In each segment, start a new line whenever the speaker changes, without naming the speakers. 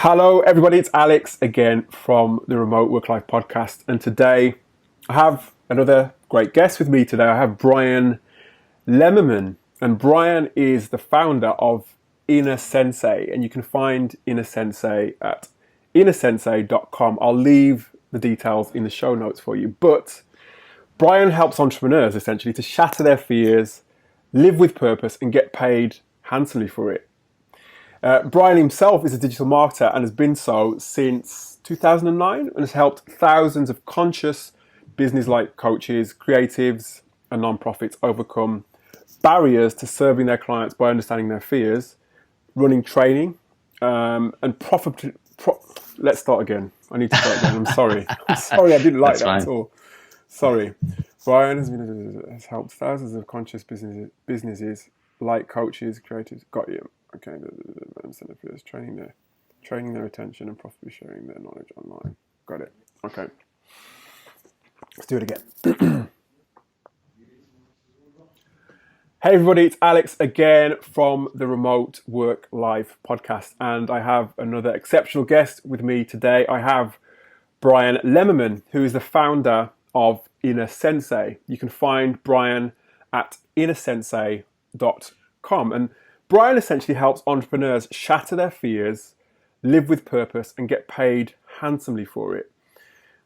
Hello, everybody. It's Alex again from the Remote Work Life Podcast. And today I have another great guest with me today. I have Brian Lemmerman. And Brian is the founder of Inner Sensei. And you can find Inner Sensei at innersensei.com. I'll leave the details in the show notes for you. But Brian helps entrepreneurs essentially to shatter their fears, live with purpose, and get paid handsomely for it. Brian himself is a digital marketer and has been so since 2009 and has helped thousands of conscious business-like coaches, creatives and non-profits overcome barriers to serving their clients by understanding their fears, running training, and let's start again. I need to start again. I'm sorry. I didn't like that at all. Sorry. Brian has helped thousands of conscious businesses like coaches, creatives. Got you. Okay, training their attention and profitably sharing their knowledge online. Got it. Okay. Let's do it again. Hey everybody, it's Alex again from the Remote Work Life Podcast, and I have another exceptional guest with me today. I have Brian Lemmerman, who is the founder of Inner Sensei. You can find Brian at innersensei.com, and Brian essentially helps entrepreneurs shatter their fears, live with purpose, and get paid handsomely for it.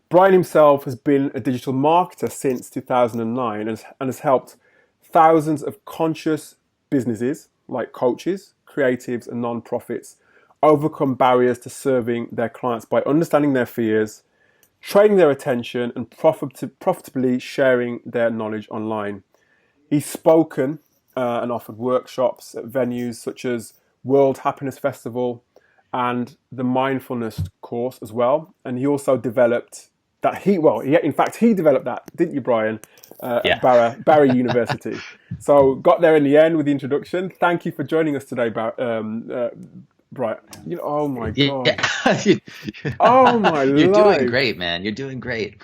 Brian himself has been a digital marketer since 2009 and has helped thousands of conscious businesses like coaches, creatives, and non-profits overcome barriers to serving their clients by understanding their fears, training their attention, and profitably sharing their knowledge online. He's spoken and offered workshops at venues such as World Happiness Festival and the Mindfulness course as well. And he also developed that. He developed that, didn't you, Brian? At Barry University. So got there in the end with the introduction. Thank you for joining us today, Brian. Oh my God. Oh my Lord.
You're doing great, man. You're doing great.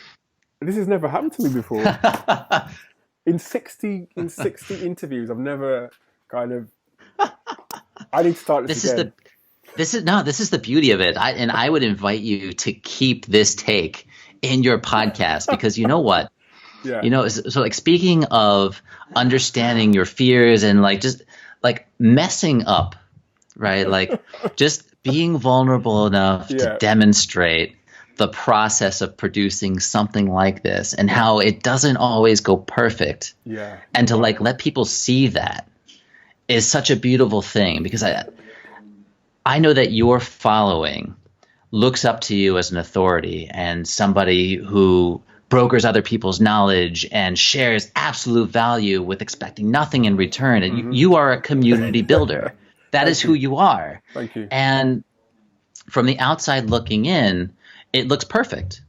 This has never happened to me before. In 60 interviews, I've never I need to start this again.
This is the beauty of it. I would invite you to keep this take in your podcast because you know what?
Yeah.
So like speaking of understanding your fears and just messing up, right? Like just being vulnerable enough to demonstrate the process of producing something like this and how it doesn't always go perfect.
Yeah.
And to let people see that is such a beautiful thing because I know that your following looks up to you as an authority and somebody who brokers other people's knowledge and shares absolute value with expecting nothing in return. And you are a community builder. That is who you are.
Thank you.
And from the outside looking in, it looks perfect.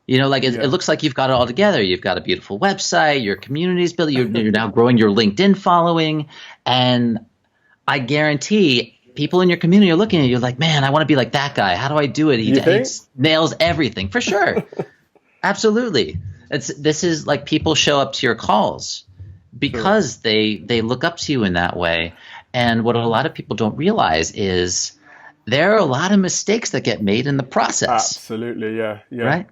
It looks like you've got it all together. You've got a beautiful website, your community's built, you're now growing your LinkedIn following. And I guarantee people in your community are looking at you like, man, I want to be like that guy. How do I do it? He nails everything for sure. Absolutely. This is like people show up to your calls because they look up to you in that way. And what a lot of people don't realize is there are a lot of mistakes that get made in the process.
Absolutely, yeah.
Right?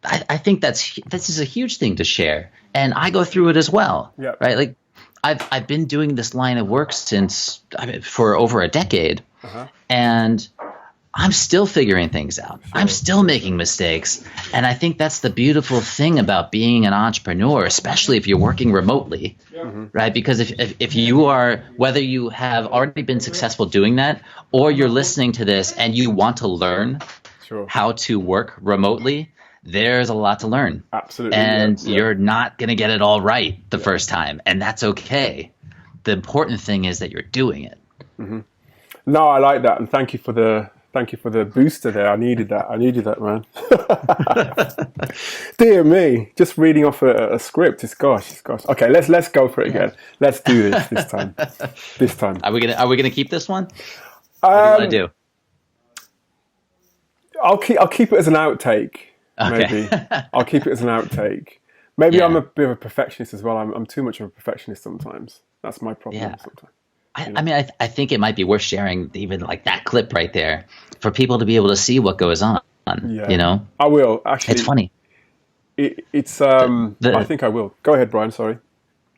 I think this is a huge thing to share, and I go through it as well.
Yeah.
Right? Like I've been doing this line of work for over a decade, and I'm still figuring things out. Sure. I'm still making mistakes, and I think that's the beautiful thing about being an entrepreneur, especially if you're working remotely, right? Because if you are, whether you have already been successful doing that, or you're listening to this and you want to learn how to work remotely, there's a lot to learn.
Absolutely.
And you're not going to get it all right the first time, and that's okay. The important thing is that you're doing it.
Mm-hmm. No, I like that, and thank you for the booster there. I needed that, man. Dear me, just reading off a script. It's gosh. Okay, let's go for it again. Let's do this time. This time.
Are we gonna keep this one? What do you want to do?
I'll keep it as an outtake.
Okay.
Maybe I'll keep it as an outtake. Maybe I'm a bit of a perfectionist as well. I'm too much of a perfectionist sometimes. That's my problem sometimes.
I mean, I think it might be worth sharing even like that clip right there for people to be able to see what goes on.
Yeah, I will
It's
actually.
funny.
It's
The,
I
the
think I will. Go ahead, Brian. Sorry.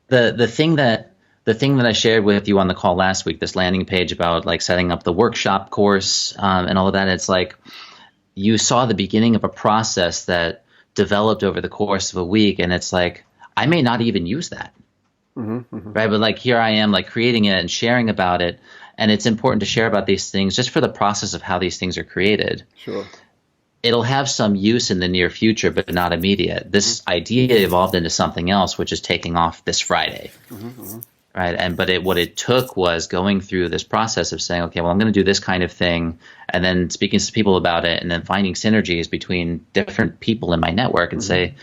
the thing that I shared with you on the call last week, this landing page about like setting up the workshop course and all of that. It's like you saw the beginning of a process that developed over the course of a week, and it's like I may not even use that. Right, but like here I am like creating it and sharing about it, and it's important to share about these things just for the process of how these things are created.
Sure.
It'll have some use in the near future, but not immediate. This idea evolved into something else, which is taking off this Friday. Right, and what it took was going through this process of saying, okay, well, I'm going to do this kind of thing, and then speaking to people about it, and then finding synergies between different people in my network, and say,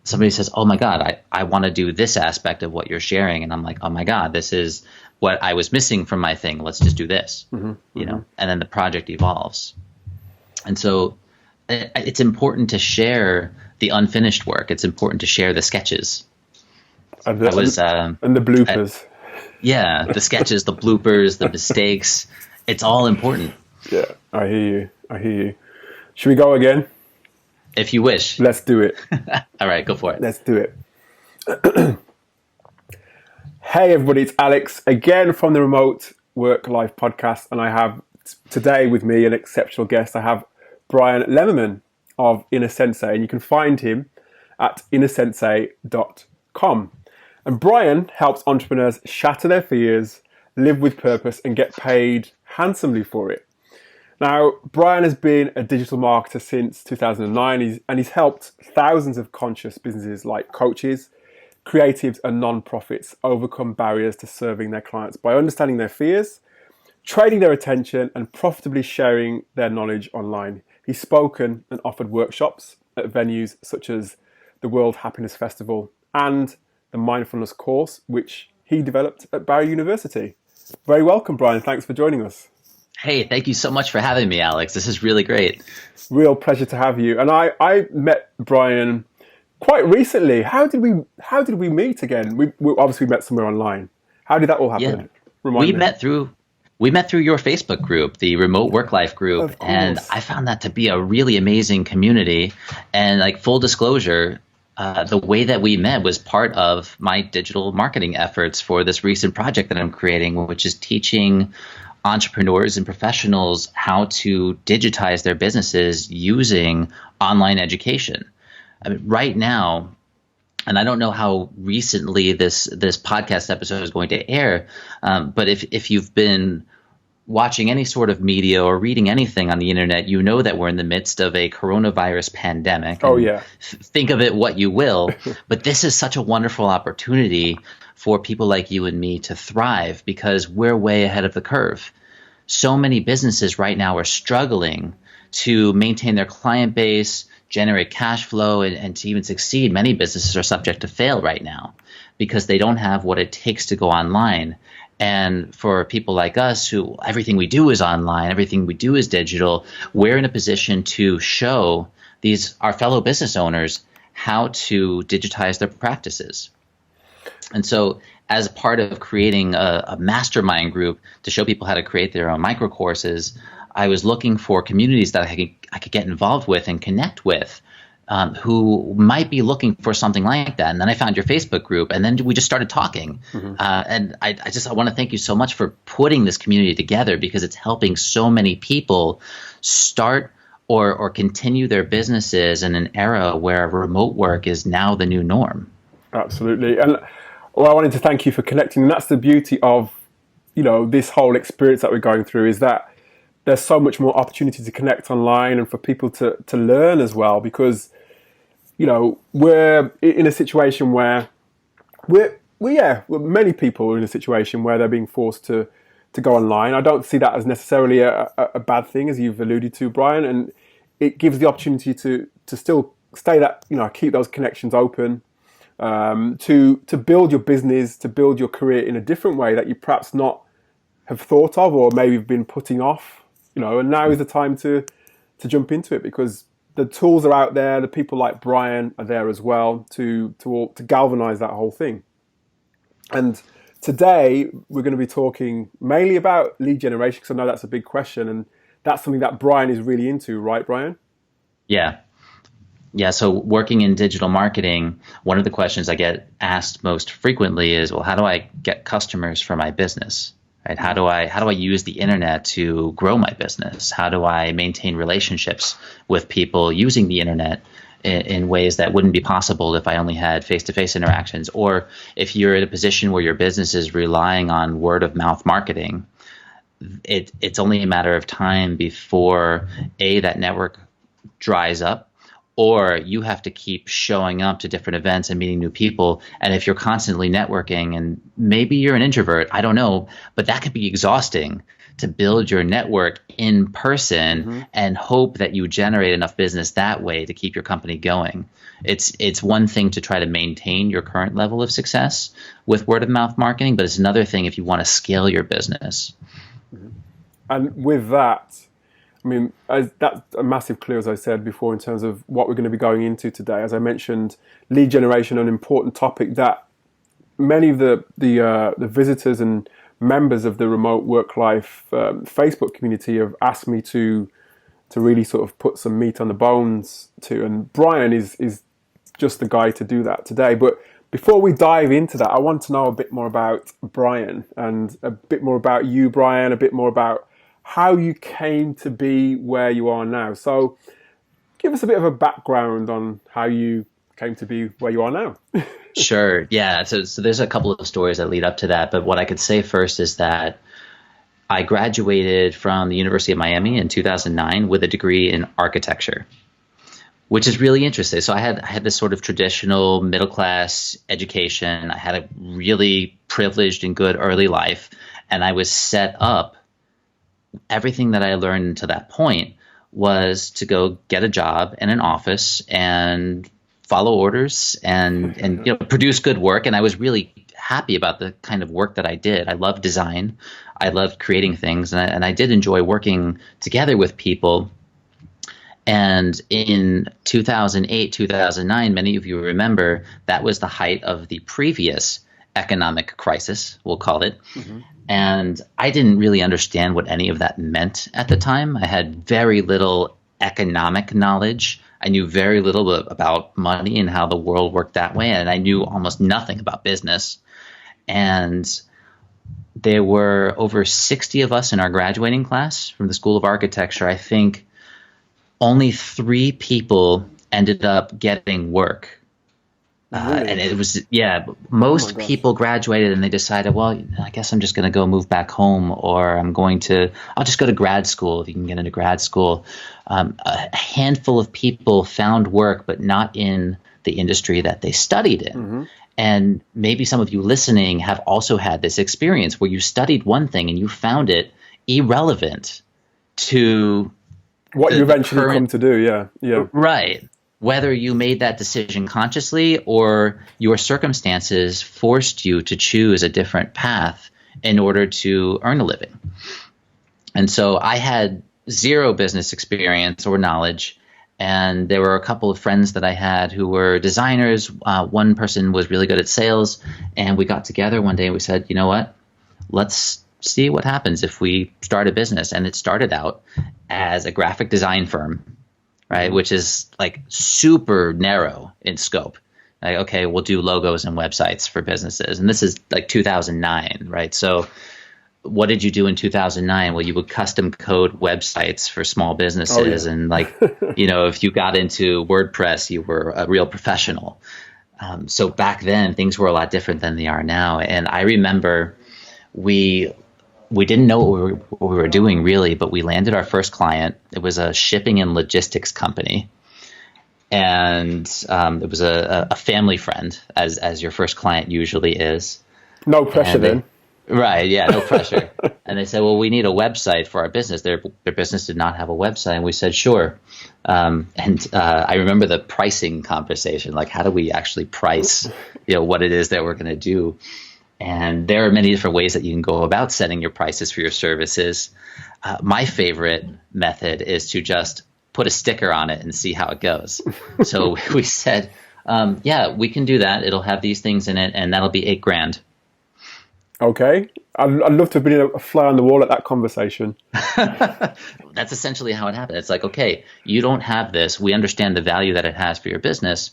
somebody says, oh my God, I want to do this aspect of what you're sharing, and I'm like, oh my God, this is what I was missing from my thing. Let's just do this, and then the project evolves, and so it's important to share the unfinished work. It's important to share the sketches.
And the bloopers.
Yeah, the sketches, the bloopers, the mistakes. It's all important.
Yeah, I hear you. Should we go again?
If you wish.
Let's do it.
All right, go for it.
Let's do it. Hey everybody, it's Alex again from the Remote Work Life Podcast, and I have today with me an exceptional guest. I have Brian Lemmerman of Inner Sensei, and you can find him at innersensei.com. And Brian helps entrepreneurs shatter their fears, live with purpose, and get paid handsomely for it. Now, Brian has been a digital marketer since 2009, and he's helped thousands of conscious businesses like coaches, creatives, and non-profits overcome barriers to serving their clients by understanding their fears, trading their attention, and profitably sharing their knowledge online. He's spoken and offered workshops at venues such as the World Happiness Festival and the Mindfulness course, which he developed at Barry University. Very welcome, Brian. Thanks for joining us.
Hey, thank you so much for having me, Alex. This is really great.
Real pleasure to have you. And I met Brian quite recently. How did we meet again? We obviously met somewhere online. How did that all happen?
Yeah. We met through your Facebook group, the Remote Work Life group, and I found that to be a really amazing community. And like full disclosure, the way that we met was part of my digital marketing efforts for this recent project that I'm creating, which is teaching entrepreneurs and professionals how to digitize their businesses using online education. I mean, right now, and I don't know how recently this podcast episode is going to air, but if you've been watching any sort of media or reading anything on the internet, you know that we're in the midst of a coronavirus pandemic.
Oh, yeah.
Think of it what you will, but this is such a wonderful opportunity for people like you and me to thrive because we're way ahead of the curve. So many businesses right now are struggling to maintain their client base, generate cash flow, and to even succeed. Many businesses are subject to fail right now because they don't have what it takes to go online. And for people like us who everything we do is online, everything we do is digital, we're in a position to show our fellow business owners how to digitize their practices. And so as part of creating a mastermind group to show people how to create their own micro courses, I was looking for communities that I could get involved with and connect with who might be looking for something like that. And then I found your Facebook group, and then we just started talking. And I want to thank you so much for putting this community together because it's helping so many people start or continue their businesses in an era where remote work is now the new norm.
Absolutely. And I wanted to thank you for connecting. And that's the beauty of, this whole experience that we're going through is that there's so much more opportunity to connect online and for people to learn as well, because, we're in a situation where many people are in a situation where they're being forced to go online. I don't see that as necessarily a bad thing, as you've alluded to, Brian, and it gives the opportunity to still stay that, keep those connections open, to build your business, to build your career in a different way that you perhaps not have thought of or maybe have been putting off, and now is the time to jump into it because the tools are out there. The people like Brian are there as well to galvanize that whole thing. And today we're going to be talking mainly about lead generation, because I know that's a big question, and that's something that Brian is really into, right, Brian?
Yeah. Yeah. So working in digital marketing, one of the questions I get asked most frequently is, well, how do I get customers for my business? Right? How do I use the internet to grow my business? How do I maintain relationships with people using the internet in ways that wouldn't be possible if I only had face-to-face interactions? Or if you're in a position where your business is relying on word of mouth marketing, it's only a matter of time before that network dries up, or you have to keep showing up to different events and meeting new people. And if you're constantly networking, and maybe you're an introvert, I don't know, but that could be exhausting to build your network in person and hope that you generate enough business that way to keep your company going. It's one thing to try to maintain your current level of success with word of mouth marketing, but it's another thing if you want to scale your business.
And with that, I mean, that's a massive clue, as I said before, in terms of what we're going to be going into today. As I mentioned, lead generation, an important topic that many of the visitors and members of the Remote Work Life Facebook community have asked me to really sort of put some meat on the bones to. And Brian is just the guy to do that today. But before we dive into that, I want to know a bit more about Brian, and a bit more about you, Brian, a bit more about how you came to be where you are now. So give us a bit of a background on how you came to be where you are now.
Sure. Yeah. So there's a couple of stories that lead up to that. But what I could say first is that I graduated from the University of Miami in 2009 with a degree in architecture, which is really interesting. So I had this sort of traditional middle class education. I had a really privileged and good early life, and I was set up. Everything that I learned to that point was to go get a job in an office and follow orders and produce good work. And I was really happy about the kind of work that I did. I loved design. I loved creating things. And I did enjoy working together with people. And in 2008, 2009, many of you remember, that was the height of the previous economic crisis, we'll call it. And I didn't really understand what any of that meant at the time. I had very little economic knowledge. I knew very little about money and how the world worked that way. And I knew almost nothing about business. And there were over 60 of us in our graduating class from the School of Architecture. I think only 3 people ended up getting work.
Really?
And it was, most people graduated and they decided, well, I guess I'm just going to go move back home, or I'll just go to grad school if you can get into grad school. A handful of people found work, but not in the industry that they studied in. And maybe some of you listening have also had this experience where you studied one thing and you found it irrelevant to
what you eventually come to do. Yeah.
Right. Whether you made that decision consciously or your circumstances forced you to choose a different path in order to earn a living. And so I had zero business experience or knowledge. And there were a couple of friends that I had who were designers. One person was really good at sales. And we got together one day and we said, you know what? Let's see what happens if we start a business. And it started out as a graphic design firm. Right, which is like super narrow in scope. Like, okay, we'll do logos and websites for businesses. And this is like 2009, right? So what did you do in 2009? Well, you would custom code websites for small businesses. Oh, yeah. And like, if you got into WordPress, you were a real professional. So back then, things were a lot different than they are now. And I remember we didn't know what we were doing really, but we landed our first client. It was a shipping and logistics company. And it was a family friend, as your first client usually is.
No pressure then.
Right, yeah, no pressure. And they said, well, we need a website for our business. Their business did not have a website. And we said, sure. And I remember the pricing conversation, like how do we actually price what it is that we're going to do? And there are many different ways that you can go about setting your prices for your services. My favorite method is to just put a sticker on it and see how it goes. So we said, we can do that. It'll have these things in it, and that'll be $8,000.
Okay. I'd love to have been a fly on the wall at that conversation.
That's essentially how it happened. It's like, okay, you don't have this. We understand the value that it has for your business.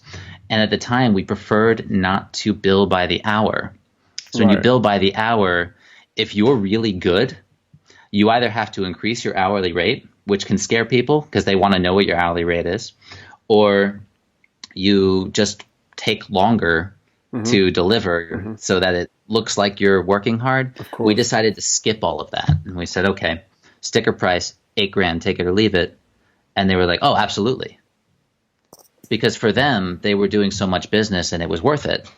And at the time, we preferred not to bill by the hour. So when you bill by the hour, if you're really good, you either have to increase your hourly rate, which can scare people because they want to know what your hourly rate is, or you just take longer to deliver so that it looks like you're working hard. We decided to skip all of that. And we said, okay, sticker price, $8,000, take it or leave it. And they were like, oh, absolutely. Because for them, they were doing so much business and it was worth it.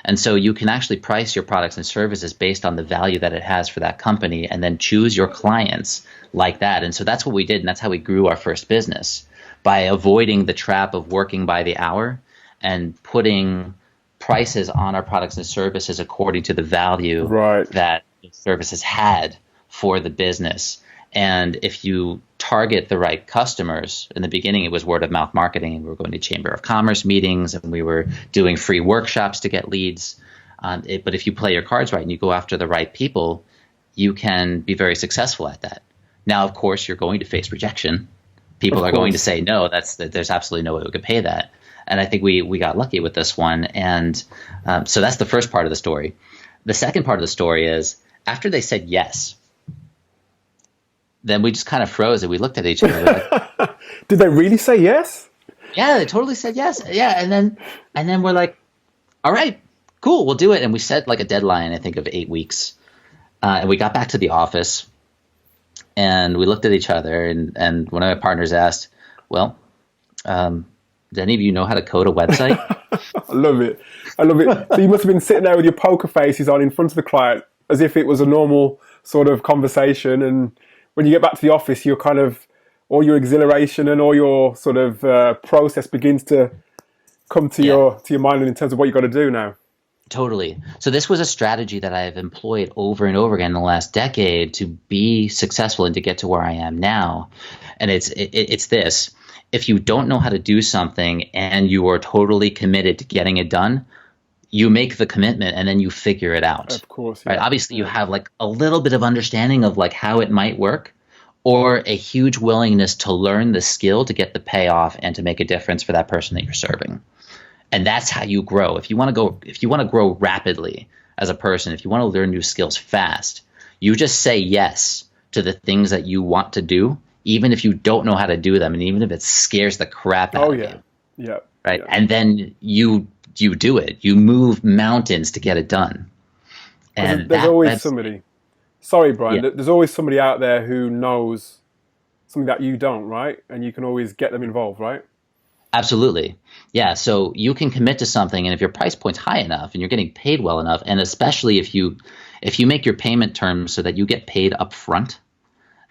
And so you can actually price your products and services based on the value that it has for that company and then choose your clients like that. And so that's what we did. And that's how we grew our first business, by avoiding the trap of working by the hour and putting prices on our products and services according to the value that the services had for the business. And if you target the right customers, in the beginning it was word of mouth marketing, and we were going to Chamber of Commerce meetings and we were doing free workshops to get leads. But if you play your cards right and you go after the right people, you can be very successful at that. Now, of course, you're going to face rejection. People are going to say, no, there's absolutely no way we could pay that. And I think we got lucky with this one. And so that's the first part of the story. The second part of the story is after they said yes, then we just kind of froze and we looked at each other. Like,
did they really say yes?
Yeah, they totally said yes. Yeah. And then we're like, all right, cool, we'll do it. And we set like a deadline, I think, of 8 weeks. And we got back to the office and we looked at each other and one of my partners asked, well, do any of you know how to code a website?
I love it. So you must have been sitting there with your poker faces on in front of the client as if it was a normal sort of conversation. And when you get back to the office, you're kind of, all your exhilaration and all your sort of process begins to come to your mind in terms of what you've got to do now.
Totally. So this was a strategy that I've employed over and over again in the last decade to be successful and to get to where I am now. And it's this. If you don't know how to do something and you are totally committed to getting it done, you make the commitment and then you figure it out.
Of course.
Right? Obviously, you have like a little bit of understanding of like how it might work, or a huge willingness to learn the skill to get the payoff and to make a difference for that person that you're serving. And that's how you grow. If you want to grow rapidly as a person, if you want to learn new skills fast, you just say yes to the things that you want to do, even if you don't know how to do them, and even if it scares the crap out of you.
Yeah.
Right.
Yeah.
And then you do it. You move mountains to get it done. And
there's always somebody. Sorry, Brian. Yeah. There's always somebody out there who knows something that you don't, right? And you can always get them involved, right?
Absolutely. Yeah. So you can commit to something, and if your price point's high enough and you're getting paid well enough, and especially if you make your payment terms so that you get paid up front,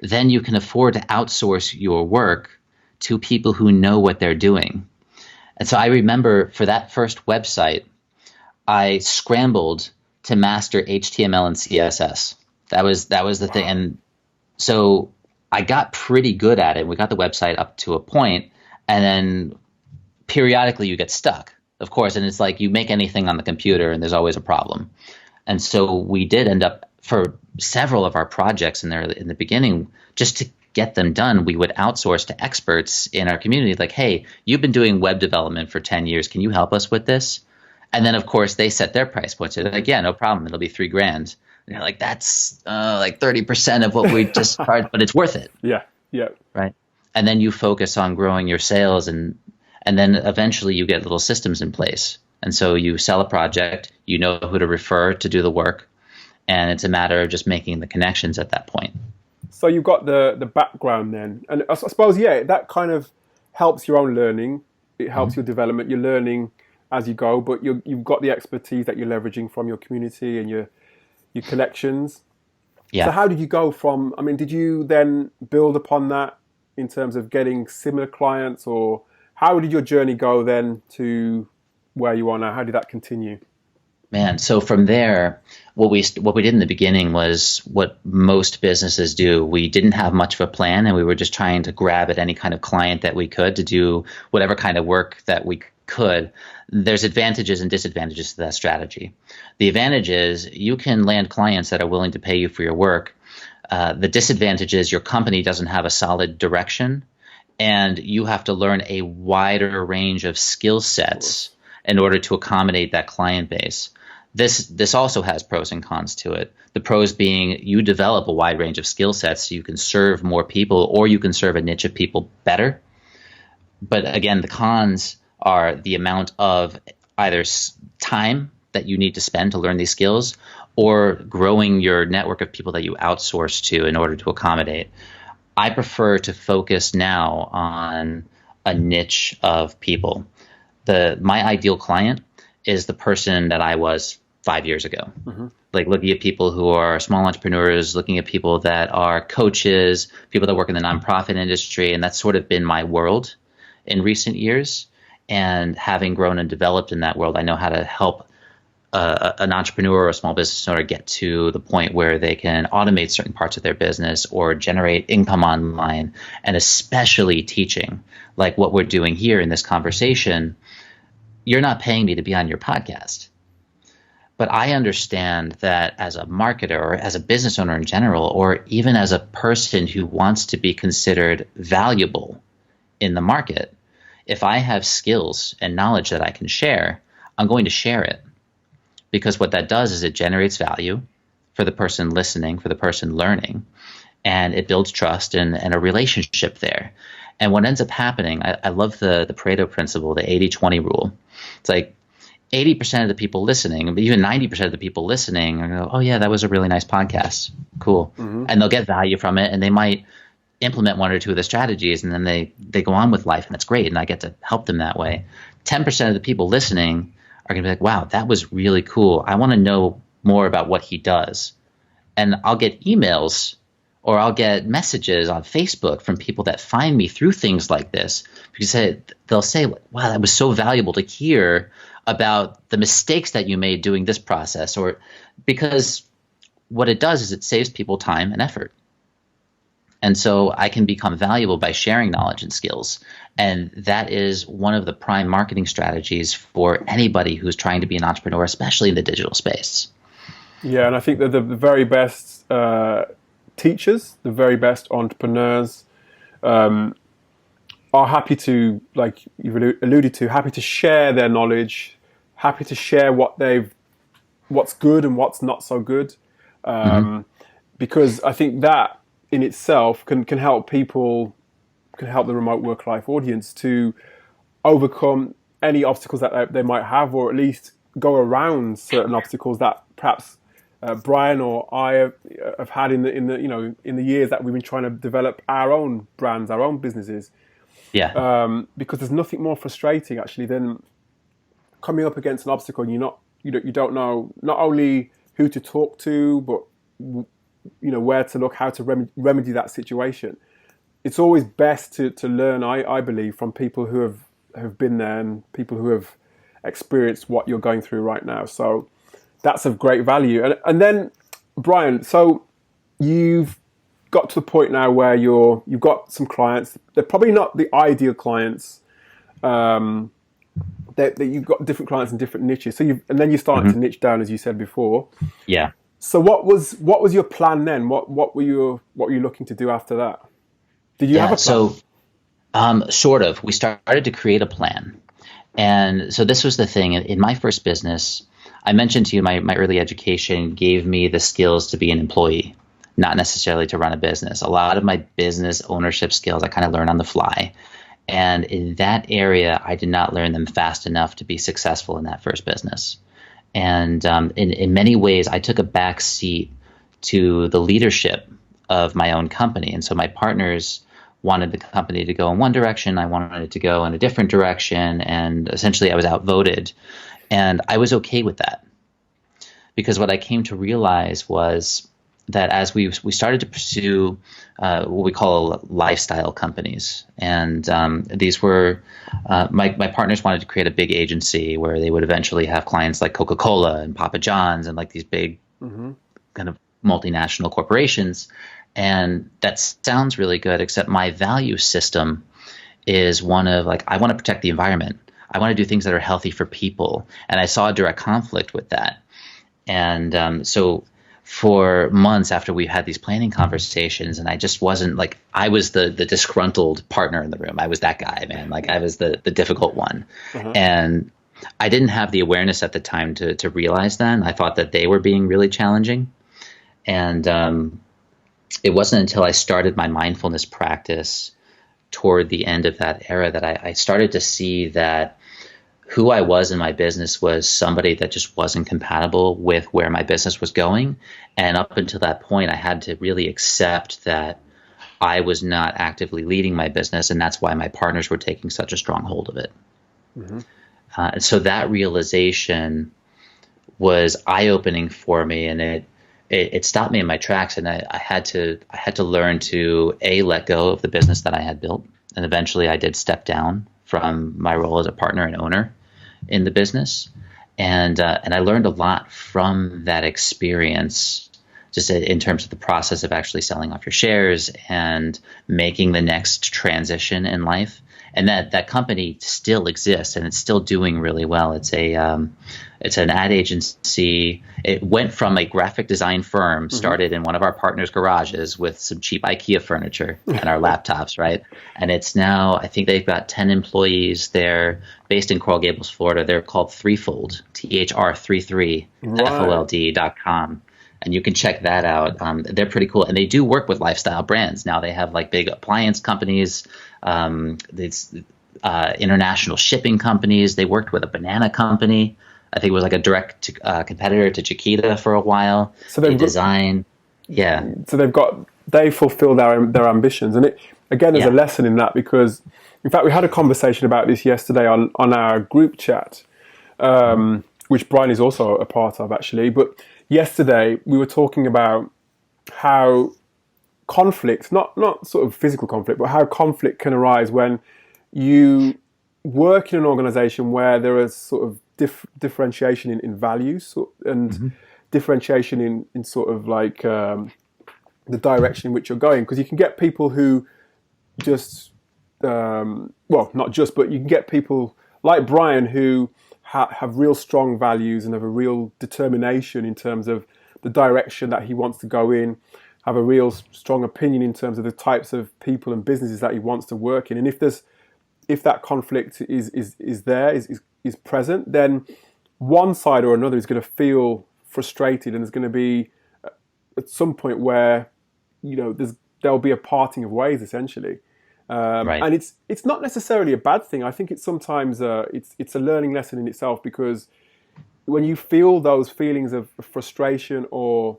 then you can afford to outsource your work to people who know what they're doing. And so I remember for that first website, I scrambled to master HTML and CSS. That was the thing. And so I got pretty good at it. We got the website up to a point, and then periodically you get stuck, of course. And it's like you make anything on the computer and there's always a problem. And so we did end up, for several of our projects in the beginning, just to get them done, we would outsource to experts in our community. Like, hey, you've been doing web development for 10 years. Can you help us with this? And then, of course, they set their price points. So they're like, yeah, no problem. It'll be $3,000. And you're like, that's like 30% of what we just charged, but it's worth it.
Yeah.
Right. And then you focus on growing your sales, and then eventually you get little systems in place. And so you sell a project, you know who to refer to do the work, and it's a matter of just making the connections at that point.
So you've got the background then. And I suppose, that kind of helps your own learning. It helps your development. You're learning as you go, but you've got the expertise that you're leveraging from your community and your connections. Yeah. So how did you go from, did you then build upon that in terms of getting similar clients, or how did your journey go then to where you are now? How did that continue?
Man, so from there, what we did in the beginning was what most businesses do. We didn't have much of a plan, and we were just trying to grab at any kind of client that we could to do whatever kind of work that we could. There's advantages and disadvantages to that strategy. The advantage is you can land clients that are willing to pay you for your work. The disadvantage is your company doesn't have a solid direction, and you have to learn a wider range of skill sets in order to accommodate that client base. This also has pros and cons to it. The pros being you develop a wide range of skill sets so you can serve more people, or you can serve a niche of people better. But again, the cons are the amount of either time that you need to spend to learn these skills, or growing your network of people that you outsource to in order to accommodate. I prefer to focus now on a niche of people. My ideal client is the person that I was 5 years ago. Mm-hmm. Like looking at people who are small entrepreneurs, looking at people that are coaches, people that work in the nonprofit industry, and that's sort of been my world in recent years. And having grown and developed in that world, I know how to help an entrepreneur or a small business owner get to the point where they can automate certain parts of their business or generate income online, and especially teaching, like what we're doing here in this conversation. You're not paying me to be on your podcast, but I understand that as a marketer or as a business owner in general, or even as a person who wants to be considered valuable in the market, if I have skills and knowledge that I can share, I'm going to share it. Because what that does is it generates value for the person listening, for the person learning, and it builds trust and a relationship there. And what ends up happening, I love the Pareto principle, the 80-20 rule. It's like 80% of the people listening, even 90% of the people listening are going to go, oh yeah, that was a really nice podcast. Cool. Mm-hmm. And they'll get value from it, and they might implement one or two of the strategies, and then they go on with life, and that's great, and I get to help them that way. 10% of the people listening are going to be like, wow, that was really cool. I want to know more about what he does. And I'll get emails or I'll get messages on Facebook from people that find me through things like this, because they'll say, wow, that was so valuable to hear about the mistakes that you made doing this process. Or because what it does is it saves people time and effort. And so I can become valuable by sharing knowledge and skills. And that is one of the prime marketing strategies for anybody who's trying to be an entrepreneur, especially in the digital space.
Yeah, and I think that the very best teachers, the very best entrepreneurs are happy to, like you've alluded to, happy to share their knowledge, happy to share what's good and what's not so good. Because I think that in itself can help people, can help the remote work life audience to overcome any obstacles that they might have, or at least go around certain obstacles that perhaps Brian or I have had in the years that we've been trying to develop our own brands, our own businesses. Yeah. Because there's nothing more frustrating actually than coming up against an obstacle and you don't know not only who to talk to, but where to look, how to remedy that situation. It's always best to learn, I believe, from people who have been there and people who have experienced what you're going through right now. So that's of great value. And then, Brian, so you've got to the point now where you've got some clients. They're probably not the ideal clients. That you've got different clients in different niches. And then you started to niche down, as you said before.
Yeah.
So what was your plan then? What were you looking to do after that? Did you have a plan?
So, sort of. We started to create a plan, and so this was the thing. In my first business, I mentioned to you my early education gave me the skills to be an employee, not necessarily to run a business. A lot of my business ownership skills I kind of learned on the fly, and in that area, I did not learn them fast enough to be successful in that first business. And in many ways, I took a back seat to the leadership of my own company. And so my partners wanted the company to go in one direction. I wanted it to go in a different direction. And essentially, I was outvoted. And I was okay with that. Because what I came to realize was that as we started to pursue what we call lifestyle companies, and these were my partners wanted to create a big agency where they would eventually have clients like Coca-Cola and Papa John's and like these big kind of multinational corporations. And that sounds really good, except my value system is one of like, I want to protect the environment. I want to do things that are healthy for people. And I saw a direct conflict with that. And so for months after we had these planning conversations, and I just wasn't like, I was the disgruntled partner in the room. I was that guy, man. Like I was the difficult one. And I didn't have the awareness at the time to realize that. I thought that they were being really challenging. And it wasn't until I started my mindfulness practice toward the end of that era that I started to see that who I was in my business was somebody that just wasn't compatible with where my business was going. And up until that point, I had to really accept that I was not actively leading my business, and that's why my partners were taking such a strong hold of it. And so that realization was eye-opening for me, and it stopped me in my tracks. And I had to learn to let go of the business that I had built, and eventually I did step down from my role as a partner and owner in the business, and I learned a lot from that experience, just in terms of the process of actually selling off your shares and making the next transition in life. And that company still exists, and it's still doing really well. It's an ad agency. It went from a graphic design firm, started in one of our partners' garages with some cheap IKEA furniture and our laptops, right? And it's now, I think they've got 10 employees. They're based in Coral Gables, Florida. They're called Threefold, THR33, FOLD.com. And you can check that out. They're pretty cool. And they do work with lifestyle brands. Now they have like big appliance companies, international shipping companies. They worked with a banana company. I think it was like a direct competitor to Chiquita for a while. So they design. Yeah. So
they fulfill their ambitions. And it, again, there's a lesson in that, because in fact, we had a conversation about this yesterday on our group chat, which Brian is also a part of actually. But yesterday we were talking about how conflict, not sort of physical conflict, but how conflict can arise when you work in an organization where there is sort of differentiation in values and differentiation in sort of like the direction in which you're going. Because you can get people who just, well, not just, but you can get people like Brian who have real strong values and have a real determination in terms of the direction that he wants to go in, have a real strong opinion in terms of the types of people and businesses that he wants to work in. And if that conflict is present, then one side or another is going to feel frustrated, and there's going to be at some point where, you know, there'll be a parting of ways essentially.
Right.
And it's not necessarily a bad thing. I think it's sometimes it's a learning lesson in itself, because when you feel those feelings of frustration or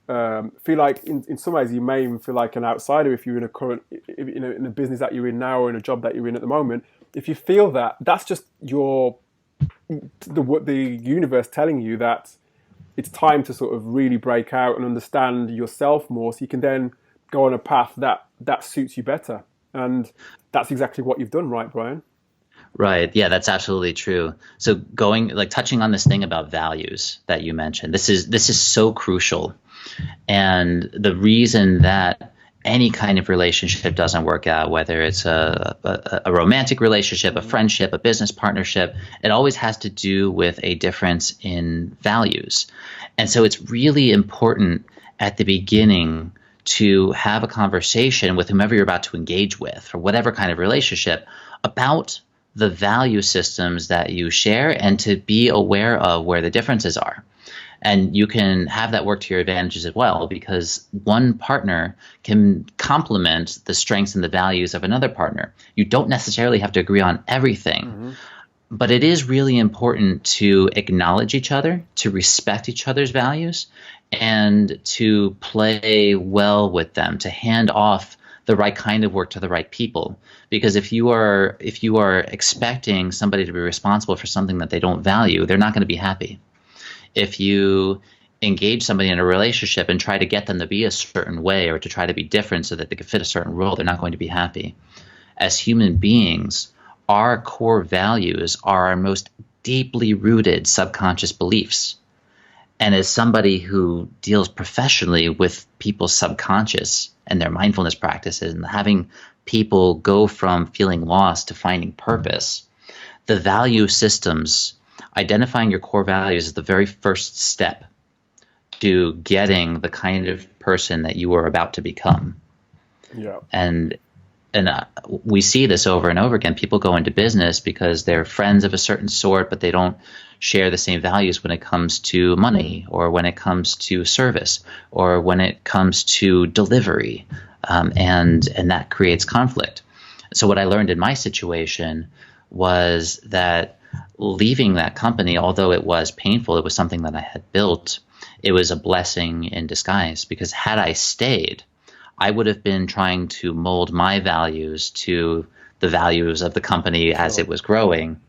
feel like in some ways you may even feel like an outsider if you're in a business that you're in now or in a job that you're in at the moment. If you feel that, that's just the universe telling you that it's time to sort of really break out and understand yourself more, so you can then go on a path that suits you better. And that's exactly what you've done, right, Brian?
Right. Yeah, that's absolutely true. So touching on this thing about values that you mentioned, this is so crucial. And the reason that any kind of relationship doesn't work out, whether it's a romantic relationship, a friendship, a business partnership, it always has to do with a difference in values. And so it's really important at the beginning to have a conversation with whomever you're about to engage with, or whatever kind of relationship, about the value systems that you share, and to be aware of where the differences are. And you can have that work to your advantages as well, because one partner can complement the strengths and the values of another partner. You don't necessarily have to agree on everything, but it is really important to acknowledge each other, to respect each other's values, and to play well with them, to hand off the right kind of work to the right people. Because if you are expecting somebody to be responsible for something that they don't value, they're not going to be happy. If you engage somebody in a relationship and try to get them to be a certain way, or to try to be different so that they can fit a certain role, they're not going to be happy. As human beings, our core values are our most deeply rooted subconscious beliefs. And as somebody who deals professionally with people's subconscious and their mindfulness practices, and having people go from feeling lost to finding purpose, the value systems, identifying your core values is the very first step to getting the kind of person that you are about to become.
Yeah.
And we see this over and over again. People go into business because they're friends of a certain sort, but they don't share the same values when it comes to money, or when it comes to service, or when it comes to delivery, and that creates conflict. So what I learned in my situation was that leaving that company, although it was painful, it was something that I had built. It was a blessing in disguise, because had I stayed, I would have been trying to mold my values to the values of the company as it was growing,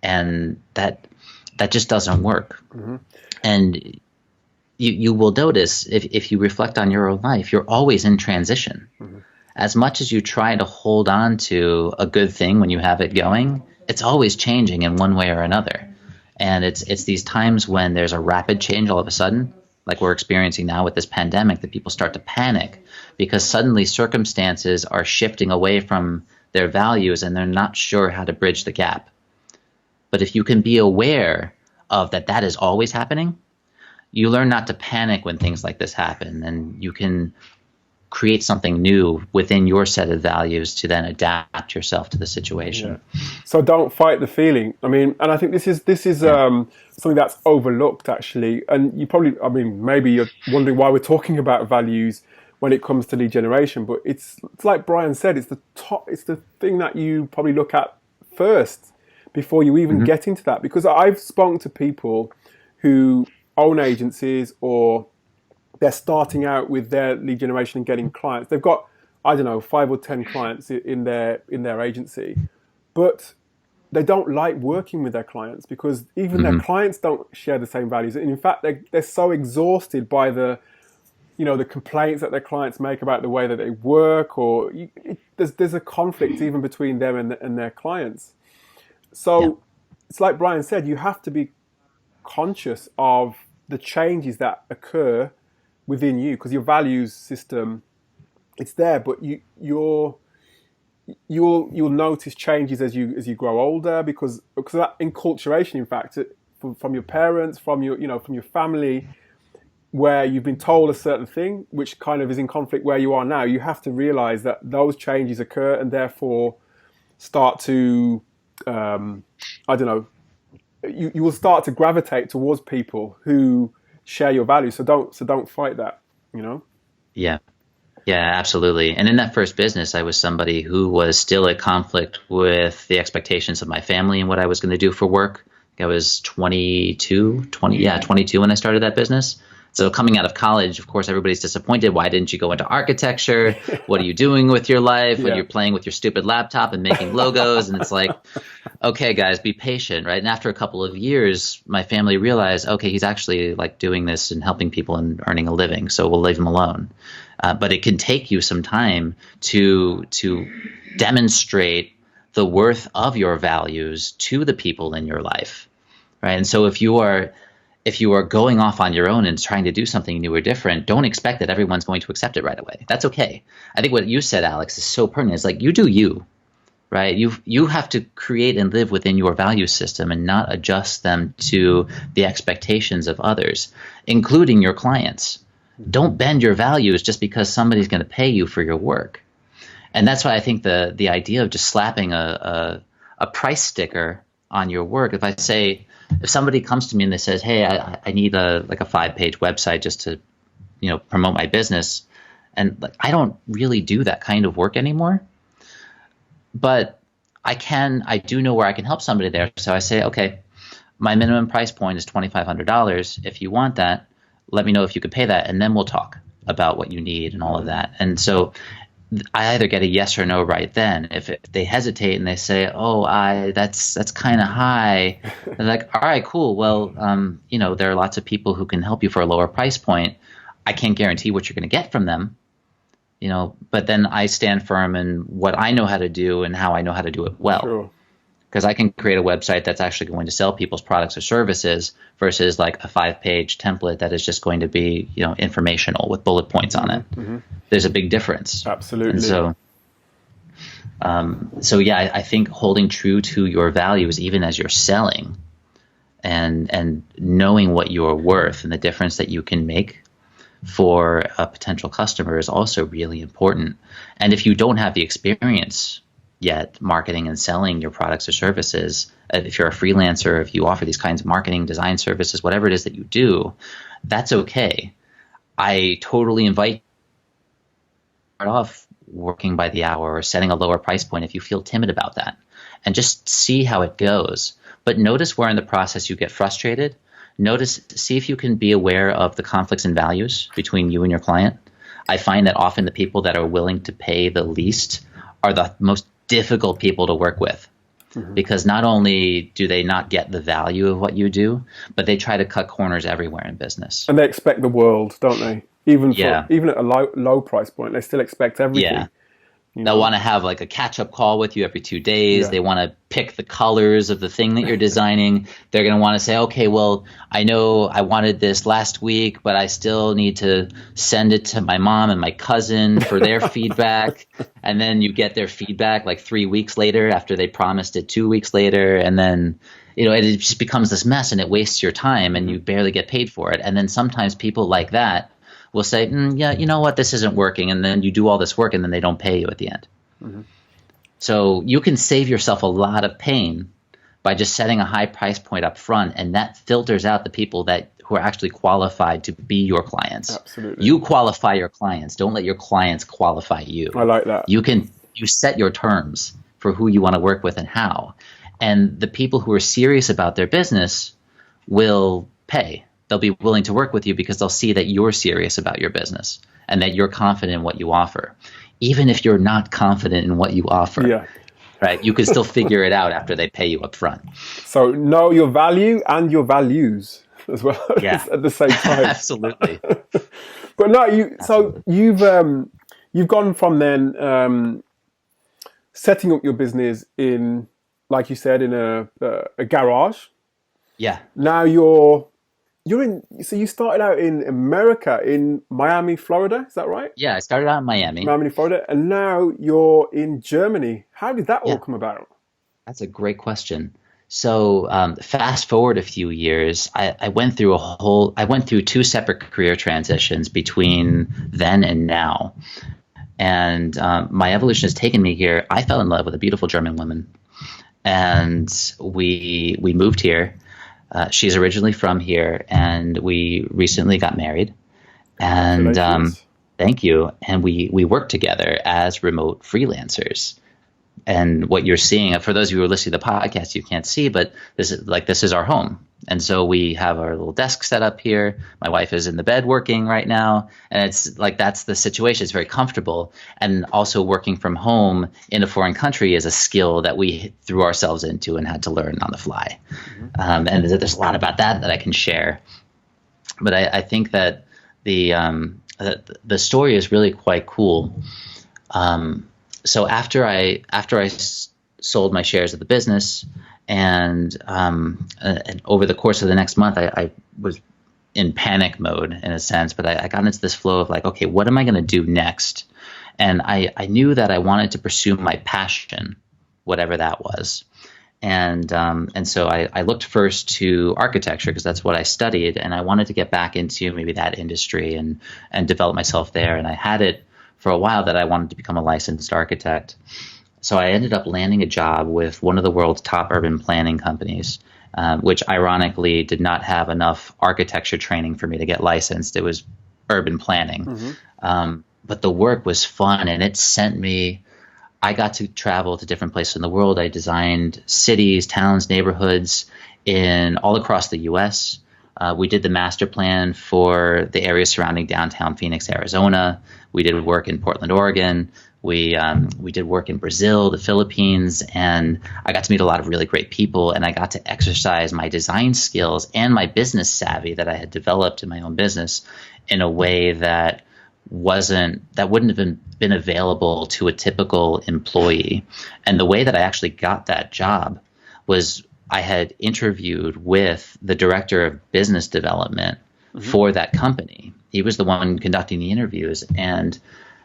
and that just doesn't work. Mm-hmm. And you will notice, if you reflect on your own life, you're always in transition. Mm-hmm. As much as you try to hold on to a good thing when you have it going, it's always changing in one way or another. And it's these times when there's a rapid change all of a sudden, like we're experiencing now with this pandemic, that people start to panic because suddenly circumstances are shifting away from their values and they're not sure how to bridge the gap. But if you can be aware of that is always happening, you learn not to panic when things like this happen, and you can create something new within your set of values to then adapt yourself to the situation.
Yeah. So don't fight the feeling. I mean, and I think this is something that's overlooked, actually. And you probably, I mean, maybe you're wondering why we're talking about values when it comes to lead generation, but it's like Brian said, it's the thing that you probably look at first before you even get into that. Because I've spoken to people who own agencies, or they're starting out with their lead generation and getting clients. They've got, I don't know, 5 or 10 clients in their agency, but they don't like working with their clients because even their clients don't share the same values. And in fact, they're so exhausted by the complaints that their clients make about the way that they work, or there's a conflict even between them and their clients. So it's like Brian said, you have to be conscious of the changes that occur within you, because your values system, it's there, but you'll notice changes as you grow older, because that enculturation, in fact, from your parents, from your family, where you've been told a certain thing, which kind of is in conflict where you are now. You have to realize that those changes occur, and therefore start to, you will start to gravitate towards people who share your values. So don't fight that,
Yeah, absolutely. And in that first business, I was somebody who was still at conflict with the expectations of my family and what I was going to do for work. I was 22 when I started that business. So coming out of college, of course, everybody's disappointed. Why didn't you go into architecture? What are you doing with your life when you're playing with your stupid laptop and making logos? And it's like, okay, guys, be patient, right? And after a couple of years, my family realized, okay, he's actually like doing this and helping people and earning a living, so we'll leave him alone. But it can take you some time to demonstrate the worth of your values to the people in your life, right? And so if you are going off on your own and trying to do something new or different, don't expect that everyone's going to accept it right away. That's okay. I think what you said, Alex, is so pertinent. It's like, you do you, right? You have to create and live within your value system and not adjust them to the expectations of others, including your clients. Don't bend your values just because somebody's going to pay you for your work. And that's why I think the idea of just slapping a price sticker on your work, if somebody comes to me and they says, hey, I need a 5-page website just to, promote my business. And I don't really do that kind of work anymore, but I do know where I can help somebody there. So I say, okay, my minimum price point is $2,500. If you want that, let me know if you could pay that. And then we'll talk about what you need and all of that. And so I either get a yes or no right then. If they hesitate and they say, "Oh, that's kind of high," they're like, "All right, cool. Well, there are lots of people who can help you for a lower price point. I can't guarantee what you're going to get from them, But then I stand firm in what I know how to do and how I know how to do it well, because I can create a website that's actually going to sell people's products or services versus like a 5-page template that is just going to be, informational with bullet points on it. Mm-hmm. There's a big difference.
Absolutely.
And so, So yeah, I think holding true to your values, even as you're selling, and knowing what you're worth and the difference that you can make for a potential customer is also really important. And if you don't have the experience yet marketing and selling your products or services, if you're a freelancer, if you offer these kinds of marketing, design services, whatever it is that you do, that's okay. I totally invite you to start off working by the hour or setting a lower price point if you feel timid about that, and just see how it goes. But notice where in the process you get frustrated. See if you can be aware of the conflicts in values between you and your client. I find that often the people that are willing to pay the least are the most difficult people to work with, because not only do they not get the value of what you do, but they try to cut corners everywhere in business.
And they expect the world, don't they? Even at a low price point, they still expect everything.
Yeah. They'll want to have like a catch-up call with you every 2 days. Yeah. They want to pick the colors of the thing that you're designing. They're going to want to say, okay, well, I know I wanted this last week, but I still need to send it to my mom and my cousin for their feedback. And then you get their feedback like 3 weeks later after they promised it 2 weeks later. And then, it just becomes this mess, and it wastes your time, and you barely get paid for it. And then sometimes people like that will say, yeah, you know what, this isn't working. And then you do all this work, and then they don't pay you at the end. So you can save yourself a lot of pain by just setting a high price point up front, and that filters out the people who are actually qualified to be your clients.
Absolutely.
You qualify your clients. Don't let your clients qualify you.
I like that.
You set your terms for who you want to work with and how. And the people who are serious about their business will pay. They'll be willing to work with you because they'll see that you're serious about your business and that you're confident in what you offer. Even if you're not confident in what you offer, right? You can still figure it out after they pay you up front.
So know your value and your values as well at the same time.
Absolutely.
But no, so you've gone from then setting up your business in, like you said, in a garage.
Yeah.
Now so you started out in America, in Miami, Florida, is that right?
Yeah, I started out in Miami,
Florida, and now you're in Germany. How did that all come about?
That's a great question. So fast forward a few years, I went through 2 separate career transitions between then and now. And my evolution has taken me here. I fell in love with a beautiful German woman, and we moved here. She's originally from here, and we recently got married. And thank you. And we work together as remote freelancers. And what you're seeing, for those of you who are listening to the podcast, you can't see, but this is our home. And so we have our little desk set up here. My wife is in the bed working right now. And it's like, that's the situation. It's very comfortable. And also working from home in a foreign country is a skill that we threw ourselves into and had to learn on the fly. And there's a lot about that I can share. But I think that the story is really quite cool. So after I sold my shares of the business, and over the course of the next month, I was in panic mode in a sense, but I got into this flow of like, okay, what am I going to do next? And I knew that I wanted to pursue my passion, whatever that was. And so I looked first to architecture because that's what I studied, and I wanted to get back into maybe that industry and develop myself there. And I had it for a while that I wanted to become a licensed architect. So I ended up landing a job with one of the world's top urban planning companies, which ironically did not have enough architecture training for me to get licensed. It was urban planning. But the work was fun, and it sent me – I got to travel to different places in the world. I designed cities, towns, neighborhoods all across the U.S. We did the master plan for the area surrounding downtown Phoenix, Arizona. We did work in Portland, Oregon. We did work in Brazil, the Philippines, and I got to meet a lot of really great people, and I got to exercise my design skills and my business savvy that I had developed in my own business in a way that wouldn't have been available to a typical employee. And the way that I actually got that job was I had interviewed with the director of business development for that company. He was the one conducting the interviews, and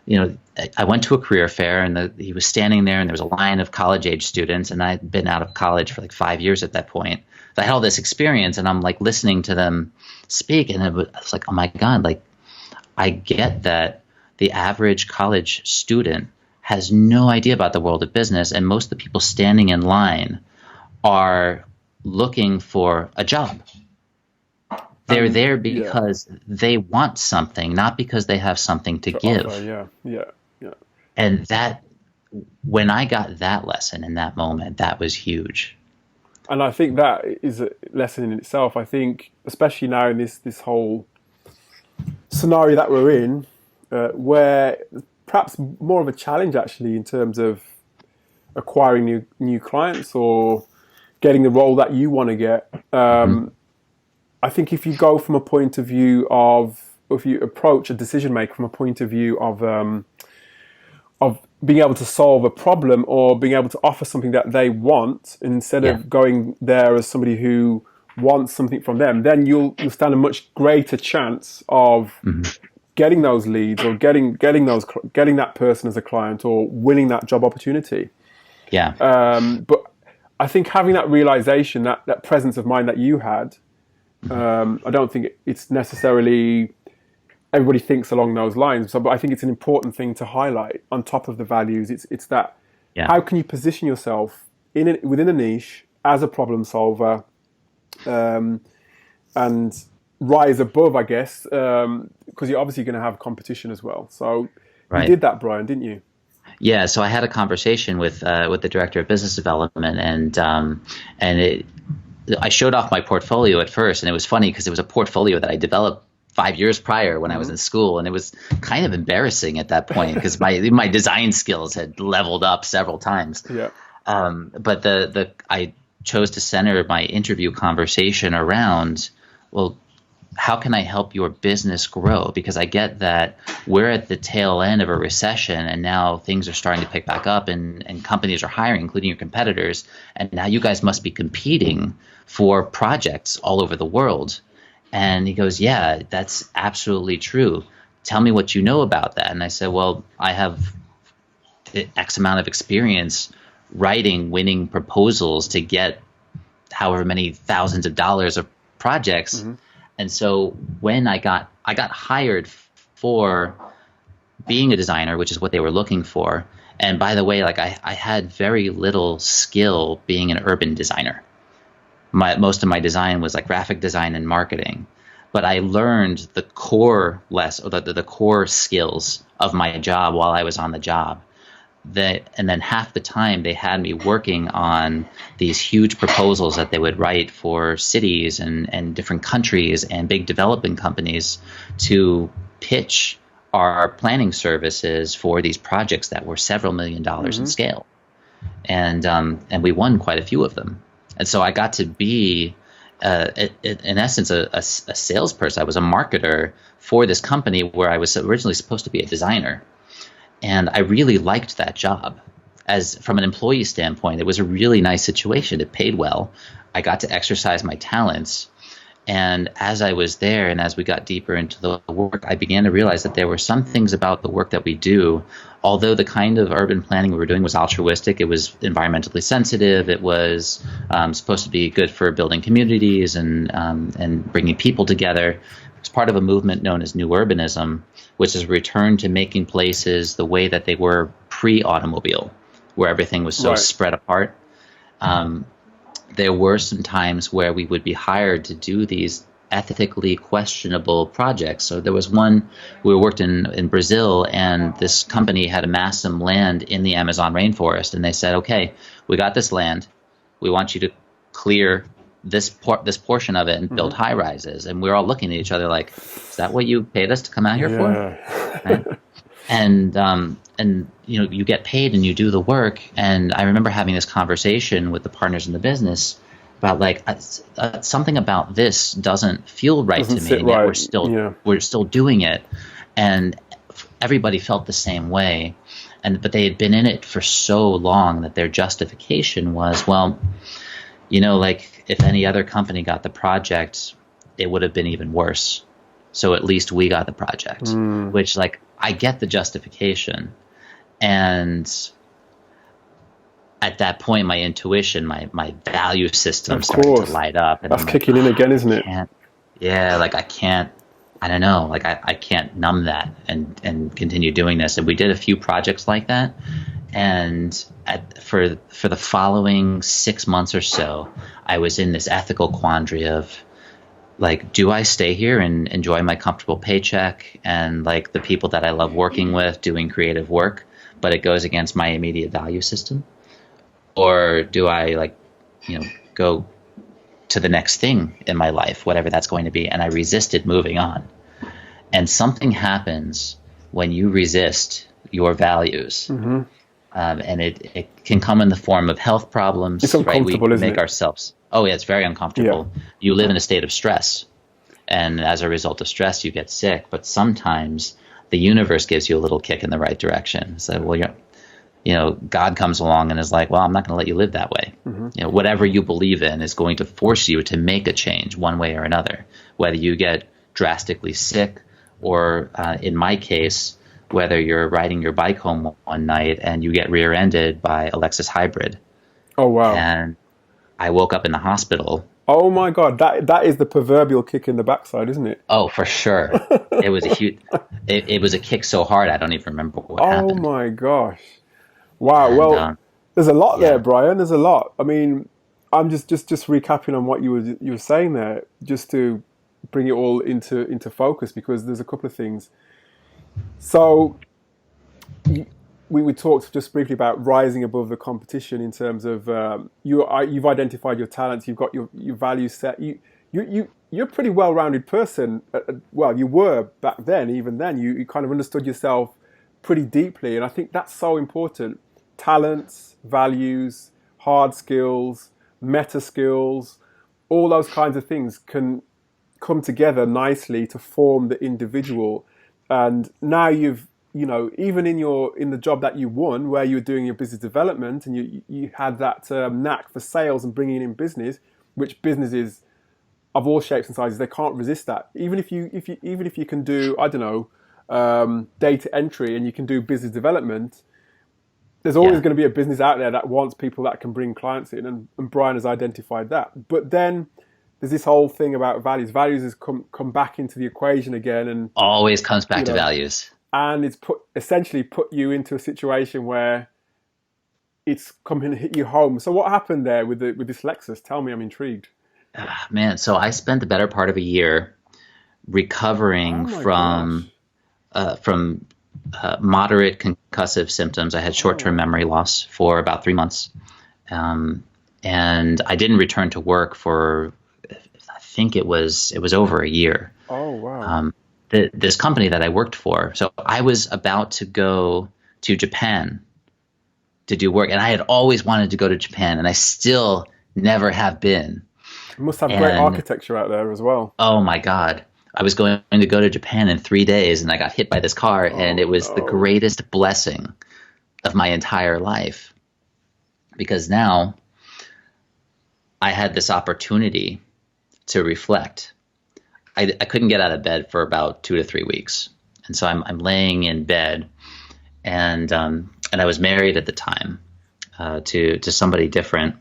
I went to a career fair, and he was standing there, and there was a line of college-age students, and I'd been out of college for like 5 years at that point. So I had all this experience, and I'm like listening to them speak, and I was like, oh my God, like I get that the average college student has no idea about the world of business, and most of the people standing in line are looking for a job. They're there because they want something, not because they have something to give.
Offer, yeah.
And that, when I got that lesson in that moment, that was huge.
And I think that is a lesson in itself. I think, especially now in this whole scenario that we're in, where perhaps more of a challenge actually in terms of acquiring new clients or getting the role that you want to get. I think if you go from a point of view of, if you approach a decision maker from a point of view of being able to solve a problem or being able to offer something that they want, instead of going there as somebody who wants something from them, then you'll stand a much greater chance of getting those leads or getting that person as a client or winning that job opportunity. But I think having that realization, that presence of mind that you had, I don't think it's necessarily everybody thinks along those lines. But I think it's an important thing to highlight on top of the values. It's that how can you position yourself within a niche as a problem solver, and rise above, I guess, because you're obviously going to have competition as well. So you did that, Brian, didn't you?
Yeah. So I had a conversation with the director of business development, and I showed off my portfolio at first, and it was funny because it was a portfolio that I developed 5 years prior when I was in school, and it was kind of embarrassing at that point because my design skills had leveled up several times.
Yeah.
But I chose to center my interview conversation around, well, how can I help your business grow? Because I get that we're at the tail end of a recession, and now things are starting to pick back up, and companies are hiring, including your competitors. And now you guys must be competing for projects all over the world. And he goes, yeah, that's absolutely true. Tell me what you know about that. And I said, well, I have X amount of experience writing winning proposals to get however many thousands of dollars of projects. And so when I got hired for being a designer, which is what they were looking for. And by the way, like I had very little skill being an urban designer. Most of my design was like graphic design and marketing, but I learned the core the core skills of my job while I was on the job. And then half the time they had me working on these huge proposals that they would write for cities and different countries and big developing companies to pitch our planning services for these projects that were several $1 million in scale. And we won quite a few of them. And so I got to be, in essence, a salesperson. I was a marketer for this company where I was originally supposed to be a designer. And I really liked that job. As from an employee standpoint, it was a really nice situation. It paid well. I got to exercise my talents. And as I was there and as we got deeper into the work, I began to realize that there were some things about the work that we do, although the kind of urban planning we were doing was altruistic, it was environmentally sensitive, it was supposed to be good for building communities and bringing people together. It was part of a movement known as New Urbanism, which is a return to making places the way that they were pre-automobile, where everything was so spread apart. There were some times where we would be hired to do these ethically questionable projects. So there was one, we worked in Brazil, and this company had amassed some land in the Amazon rainforest, and they said, okay, we got this land. We want you to clear this portion of it and build high rises. And we were all looking at each other like, is that what you paid us to come out here for? Right? And you get paid and you do the work. And I remember having this conversation with the partners in the business about like something about this doesn't feel right to me. Right. We're still doing it, and everybody felt the same way. But they had been in it for so long that their justification was, well, like if any other company got the project, it would have been even worse. so at least we got the project, which like I get the justification. And at that point, my intuition, my value system started to light up. And
that's kicking in again, isn't it?
Yeah, like I don't know, like I can't numb that and continue doing this. And we did a few projects like that. And for the following 6 months or so, I was in this ethical quandary of, like, do I stay here and enjoy my comfortable paycheck and like the people that I love working with doing creative work, but it goes against my immediate value system? Or do I, like, go to the next thing in my life, whatever that's going to be? And I resisted moving on. And something happens when you resist your values. And it can come in the form of health problems.
It's uncomfortable,
right?
Isn't it?
Ourselves. Oh, yeah, it's very uncomfortable.
Yeah.
You live in a state of stress. And as a result of stress, you get sick. But sometimes the universe gives you a little kick in the right direction. So, well, God comes along and is like, well, I'm not going to let you live that way. Whatever you believe in is going to force you to make a change one way or another, whether you get drastically sick or, in my case, whether you're riding your bike home one night and you get rear-ended by a Lexus hybrid.
Oh, wow.
And I woke up in the hospital.
Oh, my God. That is the proverbial kick in the backside, isn't it?
Oh, for sure. It was a huge, it was a kick so hard, I don't even remember what happened.
Oh, my gosh. Wow.
And,
well, there's a lot
yeah.
there, Brian. There's a lot. I mean, I'm just recapping on what you were saying there, just to bring it all into focus, because there's a couple of things. So we talked just briefly about rising above the competition in terms of you've identified your talents, you've got your value set. You're a pretty well-rounded person. Well, you were back then. Even then, you kind of understood yourself pretty deeply, and I think that's so important. Talents, values, hard skills, meta skills, all those kinds of things can come together nicely to form the individual. And now you've, even in the job that you won, where you were doing your business development, and you had that knack for sales and bringing in business, which businesses of all shapes and sizes, they can't resist that. Even if you can do, I don't know, data entry, and you can do business development, there's always going to be a business out there that wants people that can bring clients in, and Brian has identified that. But then there's this whole thing about values. Values has come back into the equation again, and
always comes back to values.
And it's essentially put you into a situation where it's come and hit you home. So what happened there with this Lexus? Tell me, I'm intrigued.
Man, so I spent the better part of a year recovering from moderate concussive symptoms. I had short-term memory loss for about 3 months, and I didn't return to work for, I think it was over a year.
Oh, wow.
This company that I worked for. So I was about to go to Japan to do work, and I had always wanted to go to Japan, and I still never have been.
You must have great architecture out there as well.
Oh my God. I was going to go to Japan in 3 days, and I got hit by this car, and it was the greatest blessing of my entire life, because now I had this opportunity to reflect. I couldn't get out of bed for about 2 to 3 weeks, and so I'm laying in bed, and I was married at the time to somebody different,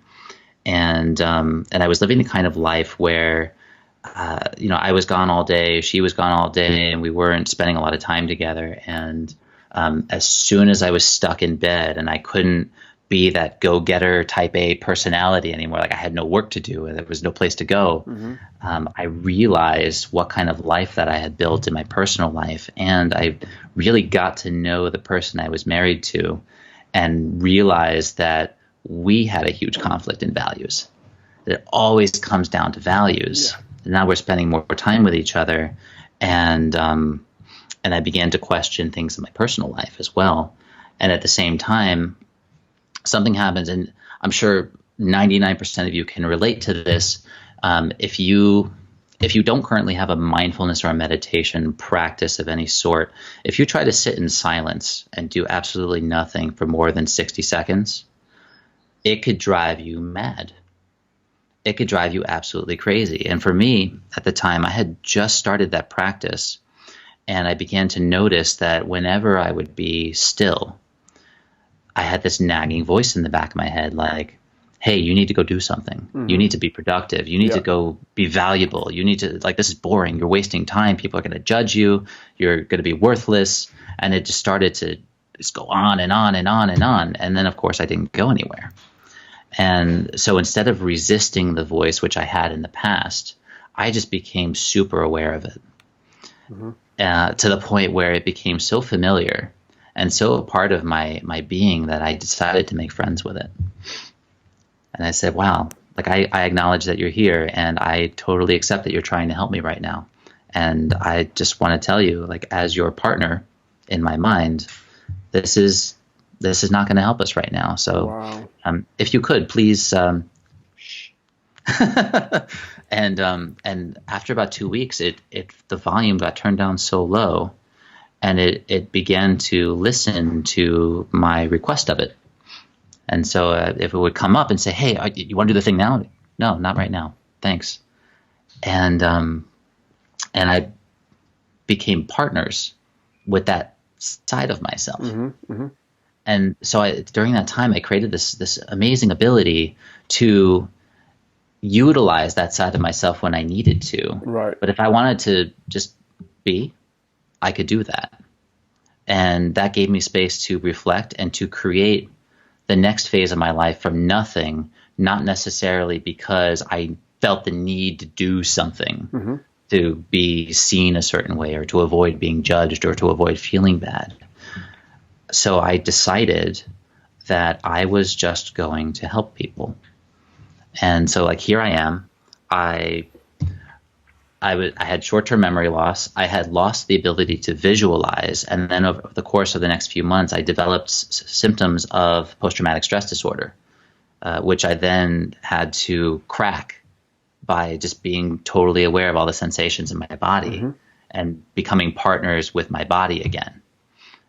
and I was living a kind of life where I was gone all day, she was gone all day, and we weren't spending a lot of time together. And as soon as I was stuck in bed and I couldn't be that go-getter type A personality anymore, like I had no work to do and there was no place to go, I realized what kind of life that I had built in my personal life. And I really got to know the person I was married to, and realized that we had a huge conflict in values. It always comes down to values. Yeah. And now we're spending more time with each other, and I began to question things in my personal life as well. And at the same time, something happens, and I'm sure 99% of you can relate to this. If you don't currently have a mindfulness or a meditation practice of any sort, if you try to sit in silence and do absolutely nothing for more than 60 seconds, it could drive you mad. it could drive you absolutely crazy. And for me, at the time, I had just started that practice, and I began to notice that whenever I would be still, I had this nagging voice in the back of my head, like, hey, you need to go do something. You need to be productive. You need to go be valuable. You need to, like, this is boring. You're wasting time. People are going to judge you. You're going to be worthless. And it just started to just go on and on and on and on. And then, of course, I didn't go anywhere. And so instead of resisting the voice, which I had in the past, I just became super aware of it, to the point where it became so familiar and so a part of my being that I decided to make friends with it. And I said, wow, like I acknowledge that you're here, and I totally accept that you're trying to help me right now. And I just want to tell you, like, as your partner in my mind, this is not going to help us right now. So if you could, please. And after about 2 weeks, the volume got turned down so low, and it began to listen to my request of it. And so if it would come up and say, hey, you want to do the thing now? No, not right now. Thanks. And I became partners with that side of myself. And so during that time, I created this amazing ability to utilize that side of myself when I needed to.
Right.
But if I wanted to just be, I could do that. And that gave me space to reflect and to create the next phase of my life from nothing, not necessarily because I felt the need to do something, to be seen a certain way, or to avoid being judged, or to avoid feeling bad. So I decided that I was just going to help people. And so, like, here I am. I had short-term memory loss. I had lost the ability to visualize. And then over the course of the next few months, I developed symptoms of post-traumatic stress disorder, which I then had to crack by just being totally aware of all the sensations in my body and becoming partners with my body again.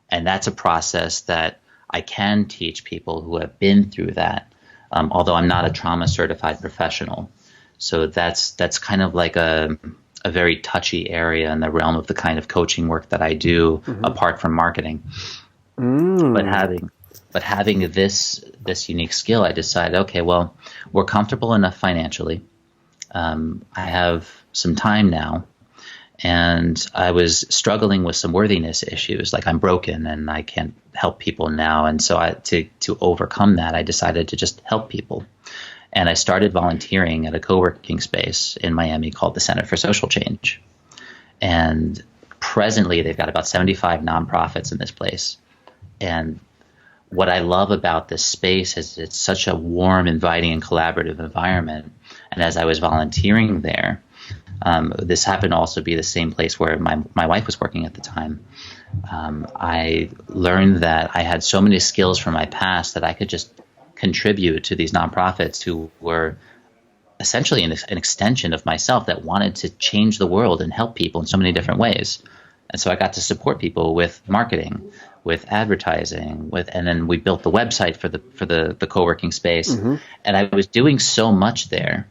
And that's a process that I can teach people who have been through that, although I'm not a trauma-certified professional. So that's kind of like a very touchy area in the realm of the kind of coaching work that I do, apart from marketing. But having this unique skill, I decided, okay, well, we're comfortable enough financially. I have some time now, and I was struggling with some worthiness issues, like I'm broken and I can't help people now. And so to overcome that, I decided to just help people. And I started volunteering at a co-working space in Miami called the Center for Social Change. And presently, they've got about 75 nonprofits in this place. And what I love about this space is it's such a warm, inviting, and collaborative environment. And as I was volunteering there, this happened to also be the same place where my wife was working at the time. I learned that I had so many skills from my past that I could just contribute to these nonprofits who were essentially an extension of myself that wanted to change the world and help people in so many different ways. And so I got to support people with marketing, with advertising, and then we built the website for the co-working space. And I was doing so much there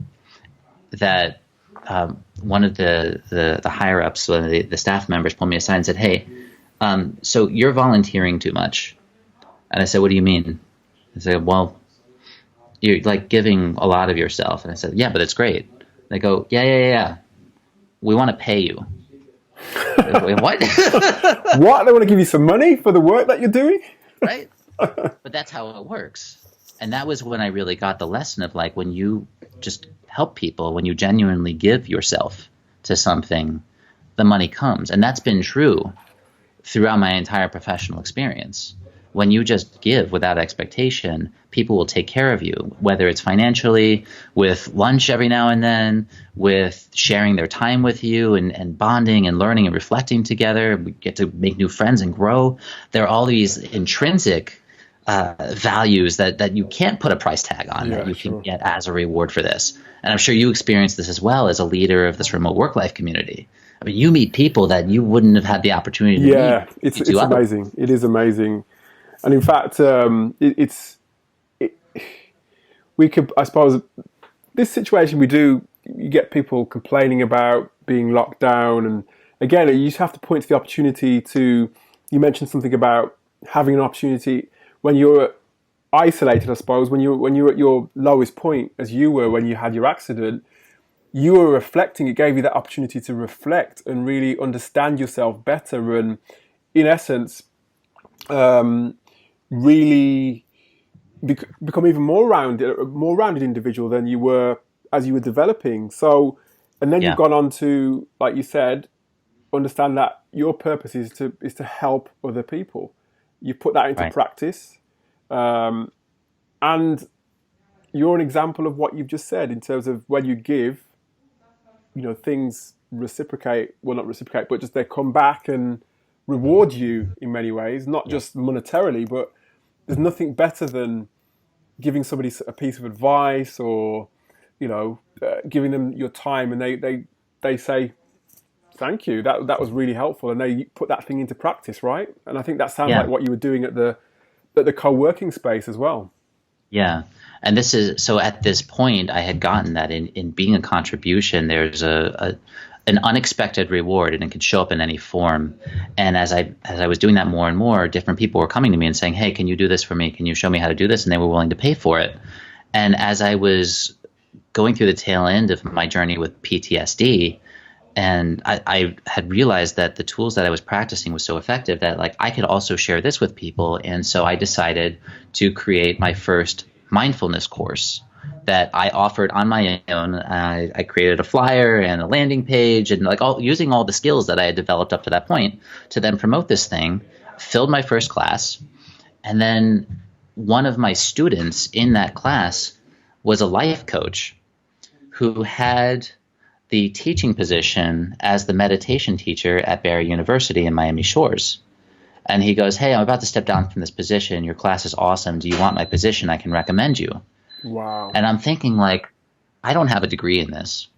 that one of the higher ups, the staff members, pulled me aside and said, "Hey, so you're volunteering too much." And I said, "What do you mean?" I said, "Well, you're like giving a lot of yourself." And I said, "Yeah, but it's great." They go, yeah. We want to pay you." Wait, what?
What? They want to give you some money for the work that you're doing?
Right. But that's how it works. And that was when I really got the lesson of, like, when you just help people, when you genuinely give yourself to something, the money comes. And that's been true throughout my entire professional experience. When you just give without expectation, people will take care of you, whether it's financially, with lunch every now and then, with sharing their time with you and bonding and learning and reflecting together. We get to make new friends and grow. There are all these intrinsic values that you can't put a price tag on, that you can get as a reward for this. And I'm sure you experienced this as well as a leader of this remote work life community. I mean, you meet people that you wouldn't have had the opportunity to meet.
Yeah, it's amazing. It is amazing. And in fact, we could, I suppose, this situation you get people complaining about being locked down, and again, you just have to point to the opportunity to. You mentioned something about having an opportunity when you're isolated, I suppose, when you're at your lowest point, as you were when you had your accident. You were reflecting. It gave you that opportunity to reflect and really understand yourself better, and in essence, really become even more rounded individual than you were as you were developing. So, and then you've gone on to, like you said, understand that your purpose is to help other people. You put that into practice, and you're an example of what you've just said in terms of when you give, things reciprocate. Well, not reciprocate, but just they come back and reward you in many ways, not just monetarily, but there's nothing better than giving somebody a piece of advice or, giving them your time, and they say, thank you, that was really helpful, and they put that thing into practice, right? And I think that sounds like what you were doing at the co-working space as well.
Yeah. And this is, so at this point I had gotten that in being a contribution, there's an unexpected reward, and it can show up in any form. And as I was doing that more and more, different people were coming to me and saying, hey, can you do this for me? Can you show me how to do this? And they were willing to pay for it. And as I was going through the tail end of my journey with PTSD, and I had realized that the tools that I was practicing was so effective that like I could also share this with people. And so I decided to create my first mindfulness course that I offered on my own. I created a flyer and a landing page, and like using all the skills that I had developed up to that point to then promote this thing. Filled my first class, and then one of my students in that class was a life coach who had the teaching position as the meditation teacher at Barry University in Miami Shores. And he goes, hey, I'm about to step down from this position. Your class is awesome. Do you want my position? I can recommend you.
Wow.
And I'm thinking, like, I don't have a degree in this.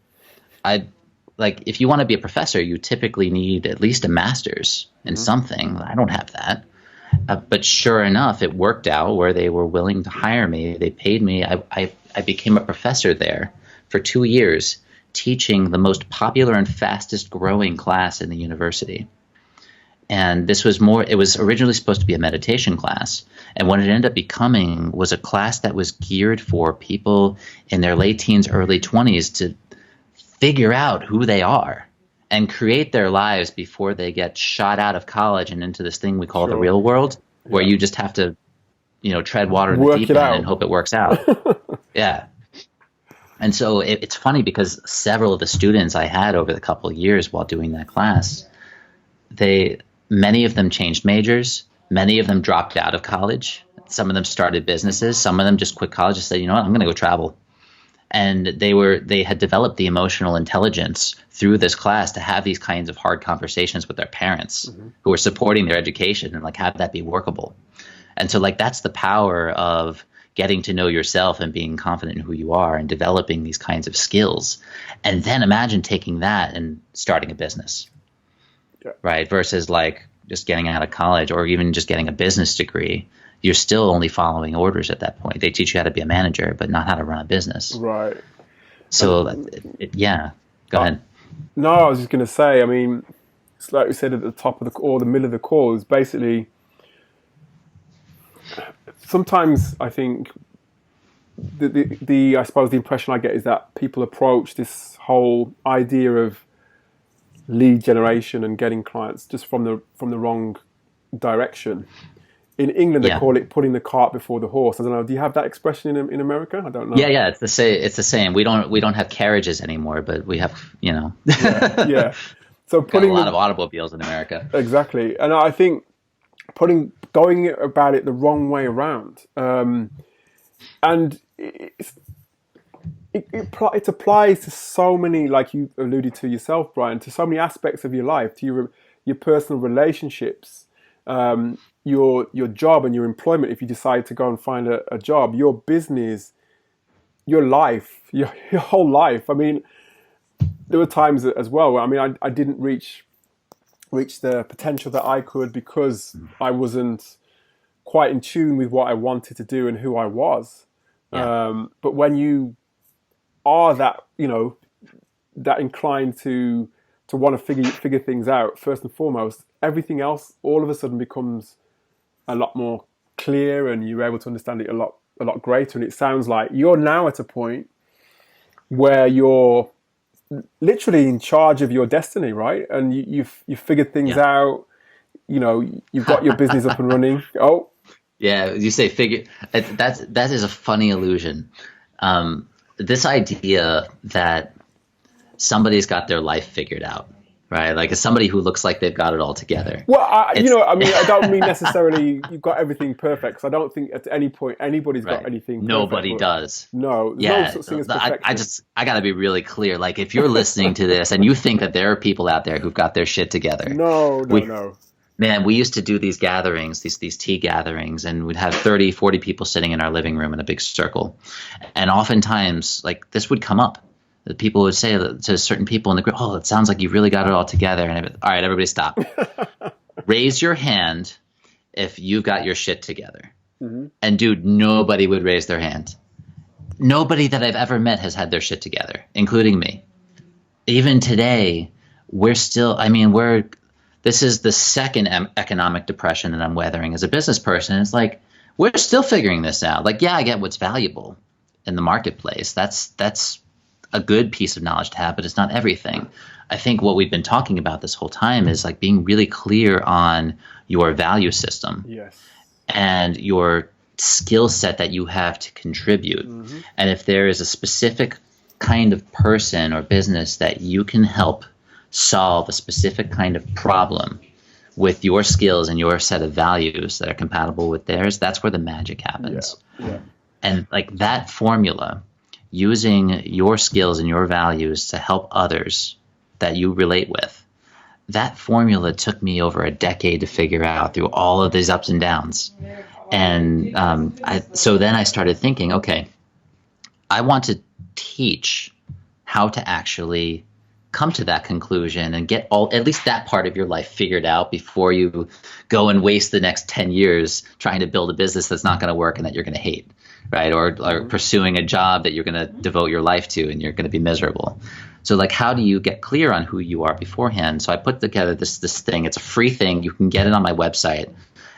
If you want to be a professor, you typically need at least a master's in something. I don't have that. But sure enough, it worked out where they were willing to hire me. They paid me. I became a professor there for 2 years, teaching the most popular and fastest growing class in the university. And it was originally supposed to be a meditation class. And what it ended up becoming was a class that was geared for people in their late teens, early 20s to figure out who they are and create their lives before they get shot out of college and into this thing we call the real world, where you just have to, tread water in the deep end and hope it works out. Yeah. And so it's funny because several of the students I had over the couple of years while doing that class, many of them changed majors. Many of them dropped out of college. Some of them started businesses. Some of them just quit college and said, you know what, I'm going to go travel. And they had developed the emotional intelligence through this class to have these kinds of hard conversations with their parents who were supporting their education and like have that be workable. And so like that's the power of getting to know yourself and being confident in who you are and developing these kinds of skills. And then imagine taking that and starting a business, right? Versus like just getting out of college or even just getting a business degree. You're still only following orders at that point. They teach you how to be a manager, but not how to run a business.
Right.
So, go ahead.
No, I was just going to say, I mean, it's like we said at the top of the middle of the call, is basically, sometimes I think I suppose the impression I get is that people approach this whole idea of lead generation and getting clients just from the wrong direction. In England, they call it putting the cart before the horse. I don't know. Do you have that expression in America? I don't know.
Yeah. It's the same. We don't have carriages anymore, but we have,
Yeah. So
putting a lot of automobiles in America.
Exactly, and I think going about it the wrong way around, and it applies to so many, like you alluded to yourself, Brian, to so many aspects of your life, to your personal relationships. Your job and your employment, if you decide to go and find a job, your business, your life, your whole life. I mean, there were times as well where I didn't reach the potential that I could because I wasn't quite in tune with what I wanted to do and who I was. But when you are that, that inclined to want to figure things out first and foremost, everything else all of a sudden becomes a lot more clear, and you're able to understand it a lot greater. And it sounds like you're now at a point where you're literally in charge of your destiny, right? And you've figured things out. You've got your business up and running. Oh,
yeah. You say figure. That is a funny illusion. This idea that somebody's got their life figured out, right? Like as somebody who looks like they've got it all together.
Well, I don't mean necessarily you've got everything perfect. Cause I don't think at any point anybody's got anything perfect.
Nobody does.
No, there's no such thing as perfection.
I got to be really clear. Like if you're listening to this and you think that there are people out there who've got their shit together.
No.
Man, we used to do these gatherings, these tea gatherings, and we'd have 30, 40 people sitting in our living room in a big circle. And oftentimes, like, this would come up. The people would say to certain people in the group, "Oh, it sounds like you've really got it all together." And all right, everybody stop. Raise your hand if you've got your shit together. Mm-hmm. And dude, nobody would raise their hand. Nobody that I've ever met has had their shit together, including me. Even today, this is the second economic depression that I'm weathering as a business person. It's like, we're still figuring this out. Like, yeah, I get what's valuable in the marketplace. That's a good piece of knowledge to have, but it's not everything. I think what we've been talking about this whole time is like being really clear on your value system.
Yes.
And your skill set that you have to contribute. Mm-hmm. And if there is a specific kind of person or business that you can help solve a specific kind of problem with your skills and your set of values that are compatible with theirs, that's where the magic happens. Yeah. And like that formula, using your skills and your values to help others that you relate with, that formula took me over a decade to figure out through all of these ups and downs. And so then I started thinking, okay, I want to teach how to actually come to that conclusion and get at least that part of your life figured out before you go and waste the next 10 years trying to build a business that's not going to work and that you're going to hate, right? Or pursuing a job that you're going to devote your life to and you're going to be miserable. So like, how do you get clear on who you are beforehand? So I put together this thing. It's a free thing. You can get it on my website.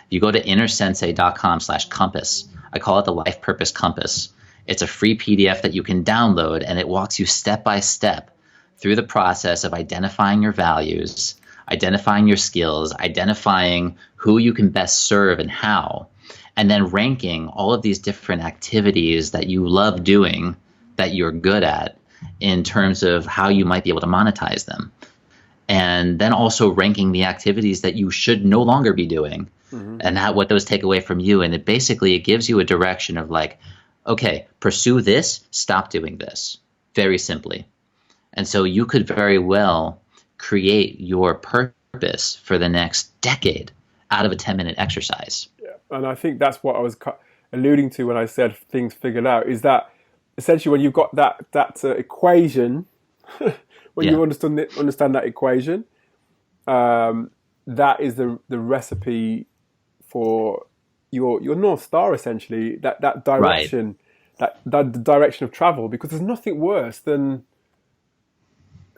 You go to innersensei.com/compass. I call it the Life Purpose Compass. It's a free PDF that you can download, and it walks you step by step through the process of identifying your values, identifying your skills, identifying who you can best serve and how, and then ranking all of these different activities that you love doing, that you're good at, in terms of how you might be able to monetize them. And then also ranking the activities that you should no longer be doing, mm-hmm. and what those take away from you. And it gives you a direction of like, okay, pursue this, stop doing this, very simply. And so you could very well create your purpose for the next decade out of a 10-minute exercise.
Yeah, and I think that's what I was alluding to when I said things figured out, is that essentially when you've got that equation, when you understand that equation, that is the recipe for your North Star, essentially, that direction, right. that direction of travel, because there's nothing worse than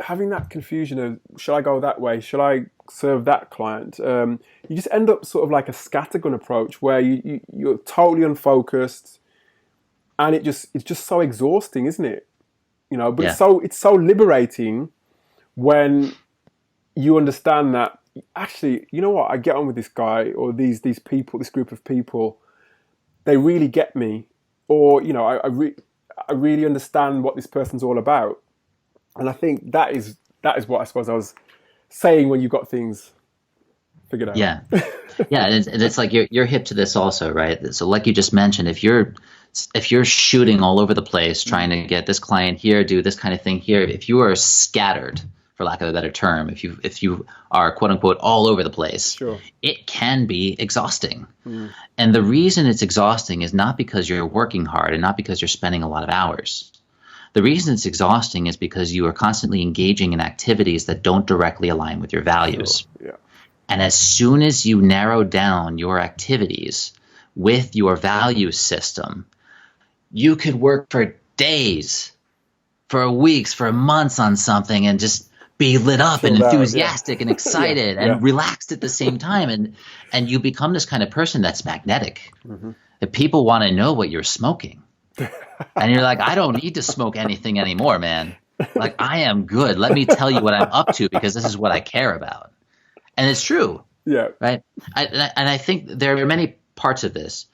having that confusion of, should I go that way? Should I serve that client? You just end up sort of like a scattergun approach where you're totally unfocused, and it's just so exhausting, isn't it? But it's so liberating when you understand that actually, you know what, I get on with this guy or these people, this group of people, they really get me, or I really understand what this person's all about. And I think that is what I suppose I was saying when you got things figured out.
Yeah, yeah, and it's like you're hip to this also, right? So like you just mentioned, if you're shooting all over the place trying to get this client here, do this kind of thing here, if you are scattered, for lack of a better term, if you are quote unquote all over the place, sure. It can be exhausting. Mm. And the reason it's exhausting is not because you're working hard and not because you're spending a lot of hours. The reason it's exhausting is because you are constantly engaging in activities that don't directly align with your values. Sure. Yeah. And as soon as you narrow down your activities with your value system, you could work for days for weeks, for months on something and just be lit up and enthusiastic and excited and relaxed at the same time. And you become this kind of person that's magnetic. That people want to know what you're smoking. And you're like, I don't need to smoke anything anymore, man. Like, I am good. Let me tell you what I'm up to because this is what I care about. And it's true.
Yeah.
Right. And I think there are many parts of this.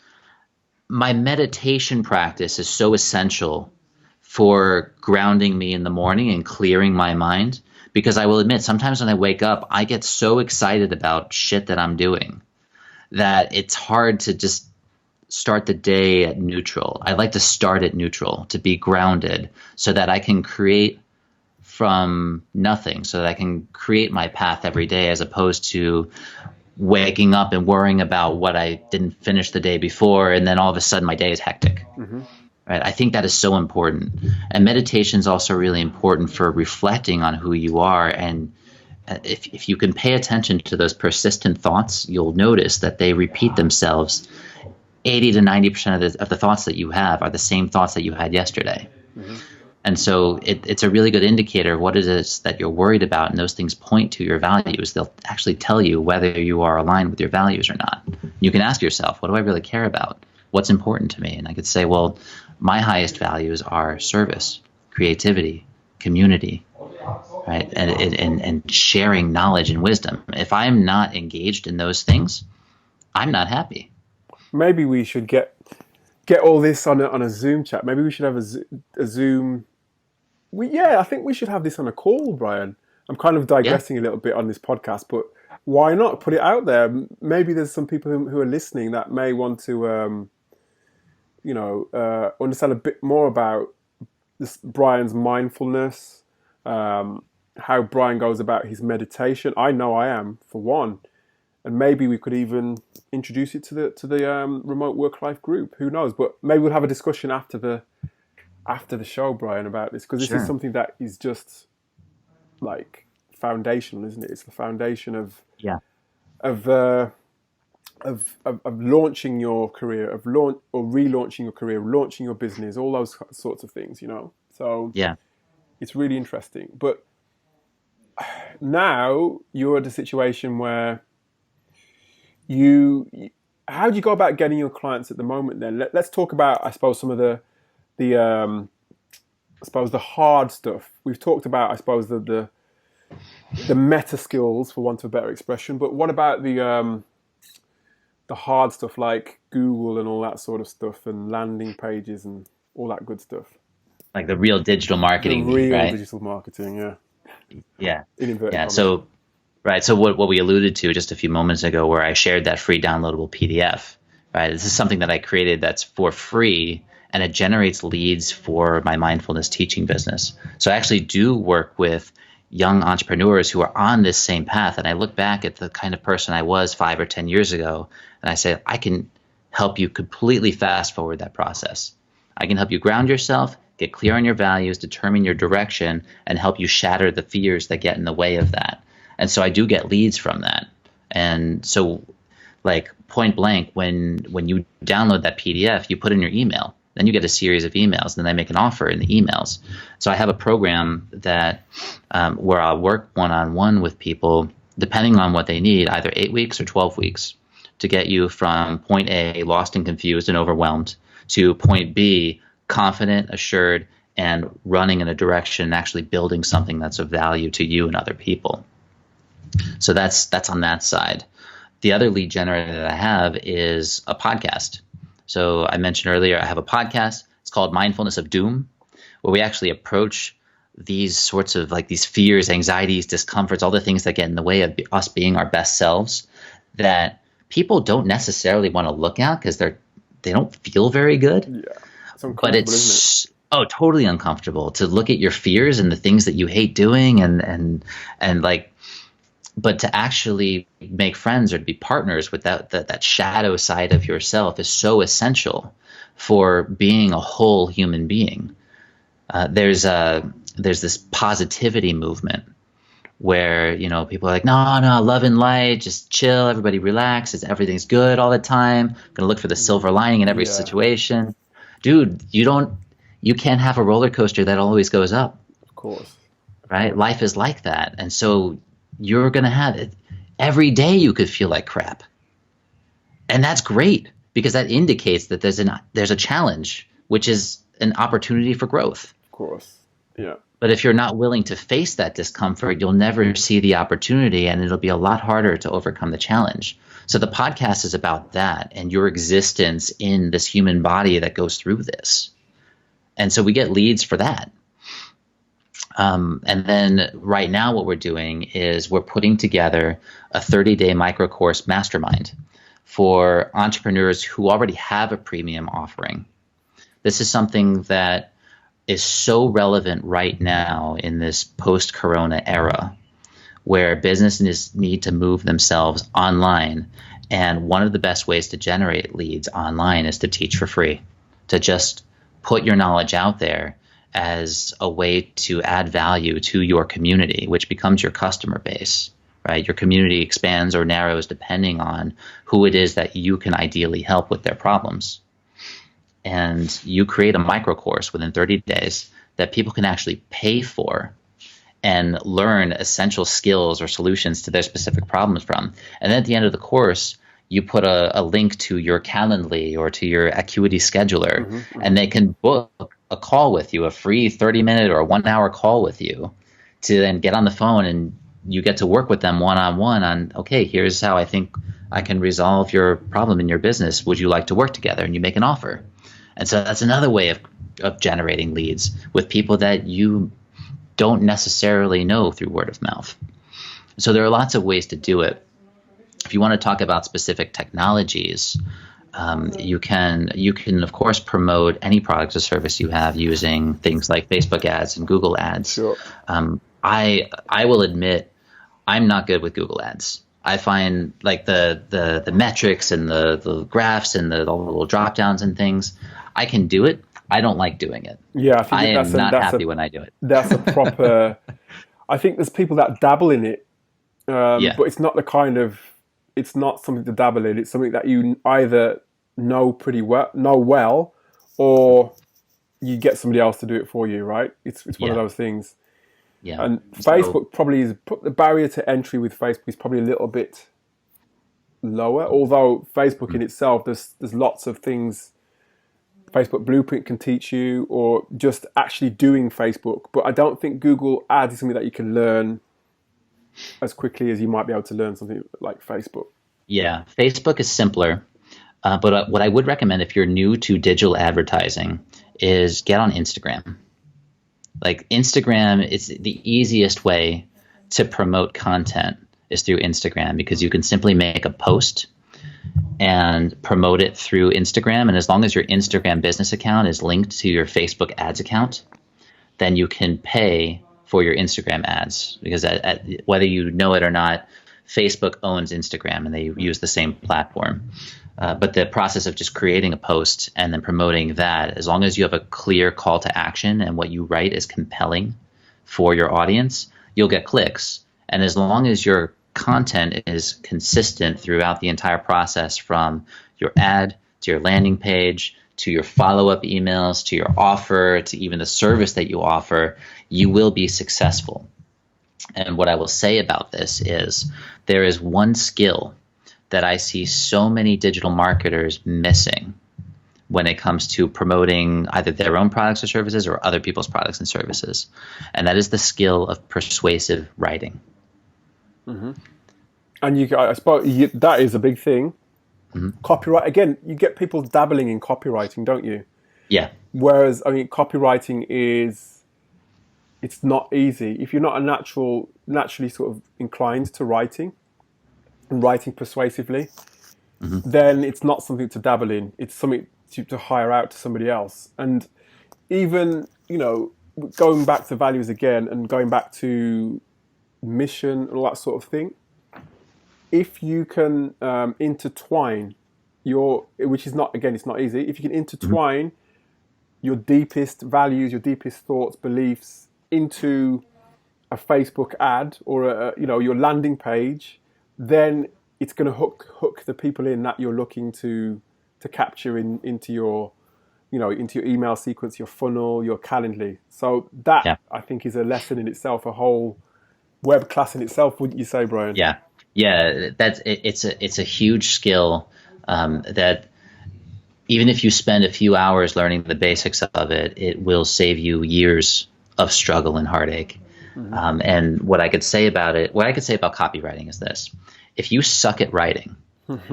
My meditation practice is so essential for grounding me in the morning and clearing my mind, because I will admit sometimes when I wake up, I get so excited about shit that I'm doing that it's hard to just start the day at neutral. I like to start at neutral, to be grounded so that I can create from nothing, so that I can create my path every day, as opposed to waking up and worrying about what I didn't finish the day before, and then all of a sudden my day is hectic. Right? I think that is so important. And meditation is also really important for reflecting on who you are. And if you can pay attention to those persistent thoughts, you'll notice that they repeat themselves. 80 to 90% of the thoughts that you have are the same thoughts that you had yesterday. And so it's a really good indicator of what it is that you're worried about, and those things point to your values. They'll actually tell you whether you are aligned with your values or not. You can ask yourself, what do I really care about? What's important to me? And I could say, well, my highest values are service, creativity, community, right? And sharing knowledge and wisdom. If I'm not engaged in those things, I'm not happy.
Maybe we should get all this on a Zoom chat. Maybe we should have a Zoom. I think we should have this on a call, Brian. I'm kind of digressing a little bit on this podcast, but why not put it out there? Maybe there's some people who are listening that may want to, understand a bit more about this Brian's mindfulness, how Brian goes about his meditation. I know I am, for one. And maybe we could even introduce it to the remote work life group. Who knows? But maybe we'll have a discussion after the show, Brian, about this, because this is something that is just like foundational, isn't it? It's the foundation of launching your career, of relaunching your career, launching your business, all those sorts of things, So it's really interesting. But now you're at a situation where how do you go about getting your clients at the moment? Then let's talk about, I suppose, some of the hard stuff. We've talked about, I suppose, the meta skills, for want of a better expression. But what about the hard stuff like Google and all that sort of stuff, and landing pages and all that good stuff?
Like the real digital marketing,
digital marketing,
yeah.
So.
Right. So what we alluded to just a few moments ago, where I shared that free downloadable PDF, right? This is something that I created that's for free, and it generates leads for my mindfulness teaching business. So I actually do work with young entrepreneurs who are on this same path. And I look back at the kind of person I was 5 or 10 years ago, and I say, I can help you completely fast forward that process. I can help you ground yourself, get clear on your values, determine your direction, and help you shatter the fears that get in the way of that. And so I do get leads from that. And so, like, point blank, when you download that PDF, you put in your email, then you get a series of emails, and then I make an offer in the emails. So I have a program that where I'll work one-on-one with people, depending on what they need, either 8 weeks or 12 weeks, to get you from point A, lost and confused and overwhelmed, to point B, confident, assured, and running in a direction and actually building something that's of value to you and other people. So that's on that side. The other lead generator that I have is a podcast. So I mentioned earlier, I have a podcast. It's called Mindfulness of Doom, where we actually approach these sorts of, like, these fears, anxieties, discomforts, all the things that get in the way of us being our best selves, that people don't necessarily want to look at because they don't feel very good.
Yeah, it's uncomfortable,
but
isn't it?
Totally uncomfortable to look at your fears and the things that you hate doing, and like. But to actually make friends or to be partners with that shadow side of yourself is so essential for being a whole human being. There's this positivity movement where, people are like, no, love and light, just chill, everybody relax, everything's good all the time. Gonna look for the silver lining in every situation. Dude, you You can't have a roller coaster that always goes up,
Of course.
right? Life is like that. And so you're going to have it. Every day you could feel like crap. And that's great because that indicates that there's a challenge, which is an opportunity for growth.
Of course. Yeah.
But if you're not willing to face that discomfort, you'll never see the opportunity, and it'll be a lot harder to overcome the challenge. So the podcast is about that and your existence in this human body that goes through this. And so we get leads for that. And then right now what we're doing is we're putting together a 30-day micro course mastermind for entrepreneurs who already have a premium offering. This is something that is so relevant right now in this post-corona era where businesses need to move themselves online. And one of the best ways to generate leads online is to teach for free, to just put your knowledge out there as a way to add value to your community, which becomes your customer base, right? Your community expands or narrows depending on who it is that you can ideally help with their problems. And you create a micro course within 30 days that people can actually pay for and learn essential skills or solutions to their specific problems from. And then at the end of the course, you put a link to your Calendly or to your Acuity scheduler, and they can book a call with you, a free 30-minute or 1-hour call with you to then get on the phone, and you get to work with them one-on-one on, okay, here's how I think I can resolve your problem in your business. Would you like to work together? And you make an offer. And so that's another way of generating leads with people that you don't necessarily know through word of mouth. So there are lots of ways to do it. If you want to talk about specific technologies, you can of course promote any product or service you have using things like Facebook ads and Google ads.
Sure.
I will admit I'm not good with Google ads. I find like the metrics and the graphs and the little drop downs and things, I can do it. I don't like doing it.
Yeah,
I am not happy when I do it.
That's a proper. I think there's people that dabble in it, but it's not the kind of. It's not something to dabble in. It's something that you either know well, or you get somebody else to do it for you. Right? It's one of those things.
Yeah.
And Facebook probably is the barrier to entry with Facebook is probably a little bit lower. Although Facebook in itself, there's lots of things. Facebook Blueprint can teach you, or just actually doing Facebook. But I don't think Google Ads is something that you can learn as quickly as you might be able to learn something like Facebook. Yeah,
Facebook is simpler. But what I would recommend if you're new to digital advertising is get on Instagram. Like Instagram is the easiest way to promote content is through Instagram because you can simply make a post and promote it through Instagram. And as long as your Instagram business account is linked to your Facebook ads account, then you can pay for your Instagram ads because whether you know it or not, Facebook owns Instagram and they use the same platform. But the process of just creating a post and then promoting that, as long as you have a clear call to action and what you write is compelling for your audience, you'll get clicks. And as long as your content is consistent throughout the entire process, from your ad to your landing page to your follow-up emails to your offer to even the service that you offer, you will be successful. And what I will say about this is there is one skill that I see so many digital marketers missing when it comes to promoting either their own products or services or other people's products and services. And that is the skill of persuasive writing.
Mm-hmm. And I suppose that is a big thing. Mm-hmm. Copyright, again, you get people dabbling in copywriting, don't you?
Yeah.
Whereas, I mean, copywriting it's not easy. If you're not naturally sort of inclined to writing and writing persuasively, then it's not something to dabble in. It's something to hire out to somebody else. And even, going back to values again and going back to mission and all that sort of thing, if you can intertwine which is not, again, it's not easy. If you can intertwine your deepest values, your deepest thoughts, beliefs into a Facebook ad or your landing page, then it's going to hook the people in that you're looking to capture into your into your email sequence, your funnel, your Calendly. So that I think is a lesson in itself, a whole web class in itself, wouldn't you say, Brian?
Yeah. It's a huge skill that even if you spend a few hours learning the basics of it, it will save you years of struggle and heartache. And what I could say about copywriting is this: if you suck at writing,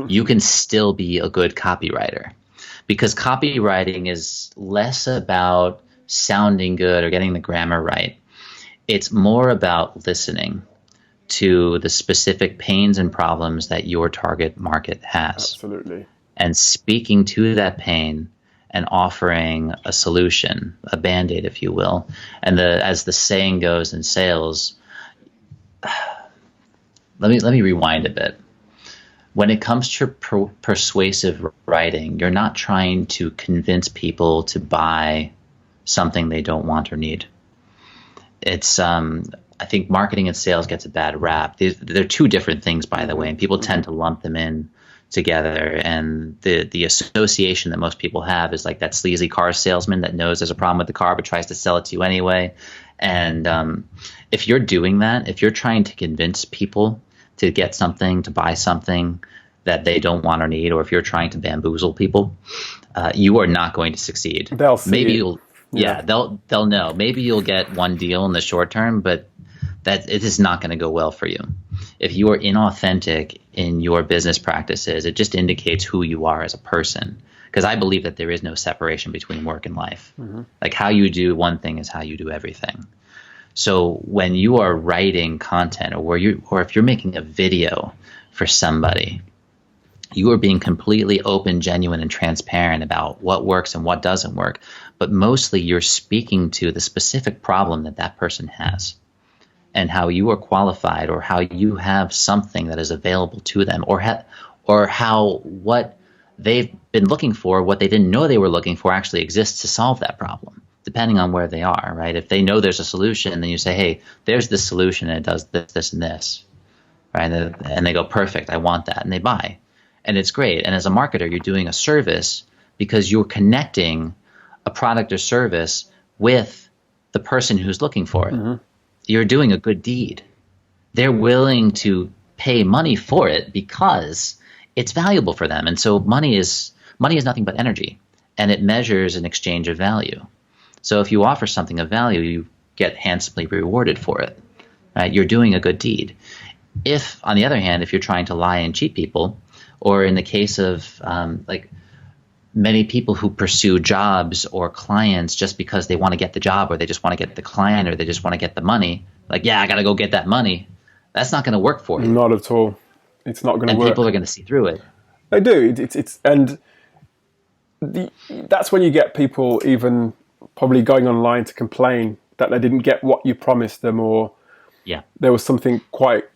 you can still be a good copywriter, because copywriting is less about sounding good or getting the grammar right. It's more about listening to the specific pains and problems that your target market has.
Absolutely.
And speaking to that pain and offering a solution, a Band-Aid, if you will. And as the saying goes in sales, let me rewind a bit. When it comes to persuasive writing, you're not trying to convince people to buy something they don't want or need. It's I think marketing and sales gets a bad rap. They're two different things, by the way, and people tend to lump them in together. And the association that most people have is like that sleazy car salesman that knows there's a problem with the car but tries to sell it to you anyway. And if you're doing that, if you're trying to convince people to get something, to buy something that they don't want or need, or if you're trying to bamboozle people, you are not going to succeed.
They'll see
Maybe
it.
you'll they'll know. Maybe you'll get one deal in the short term, but that it is not going to go well for you. If you are inauthentic in your business practices, it just indicates who you are as a person. Because I believe that there is no separation between work and life. Like how you do one thing is how you do everything. So when you are writing content, or if you're making a video for somebody, you are being completely open, genuine, and transparent about what works and what doesn't work. But mostly you're speaking to the specific problem that person has, and how you are qualified, or how you have something that is available to them, or how what they've been looking for, what they didn't know they were looking for, actually exists to solve that problem, depending on where they are, right? If they know there's a solution, then you say, hey, there's this solution, and it does this, this, and this, right? And they go, perfect, I want that, and they buy. And it's great. And as a marketer, you're doing a service because you're connecting a product or service with the person who's looking for it. You're doing a good deed. They're willing to pay money for it because it's valuable for them. And so money is nothing but energy, and it measures an exchange of value. So if you offer something of value, you get handsomely rewarded for it. Right? You're doing a good deed. If, on the other hand, if you're trying to lie and cheat people, or in the case of like many people who pursue jobs or clients just because they want to get the job, or they just want to get the client, or they just want to get the money, like, yeah, I got to go get that money. That's not going to work for you.
Not at all. It's not going to work.
And people are going to see through it.
They do. That's when you get people even probably going online to complain that they didn't get what you promised them, or there was something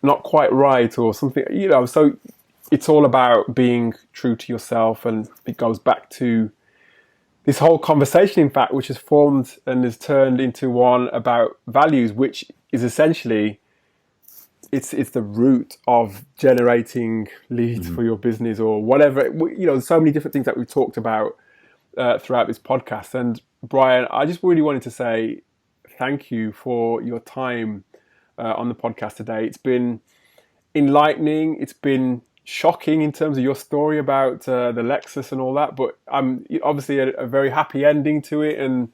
not quite right, or something, so it's all about being true to yourself. And it goes back to this whole conversation, in fact, which has formed and has turned into one about values, which is essentially, it's the root of generating leads for your business, or whatever. There's so many different things that we've talked about throughout this podcast. And Brian, I just really wanted to say thank you for your time on the podcast today. It's been enlightening. It's been shocking in terms of your story about the Lexus and all that, but I'm obviously a very happy ending to it, and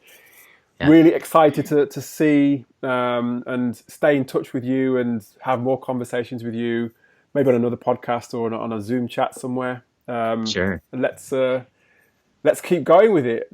really excited to see and stay in touch with you and have more conversations with you, maybe on another podcast or on a Zoom chat somewhere.
Sure.
And let's keep going with it.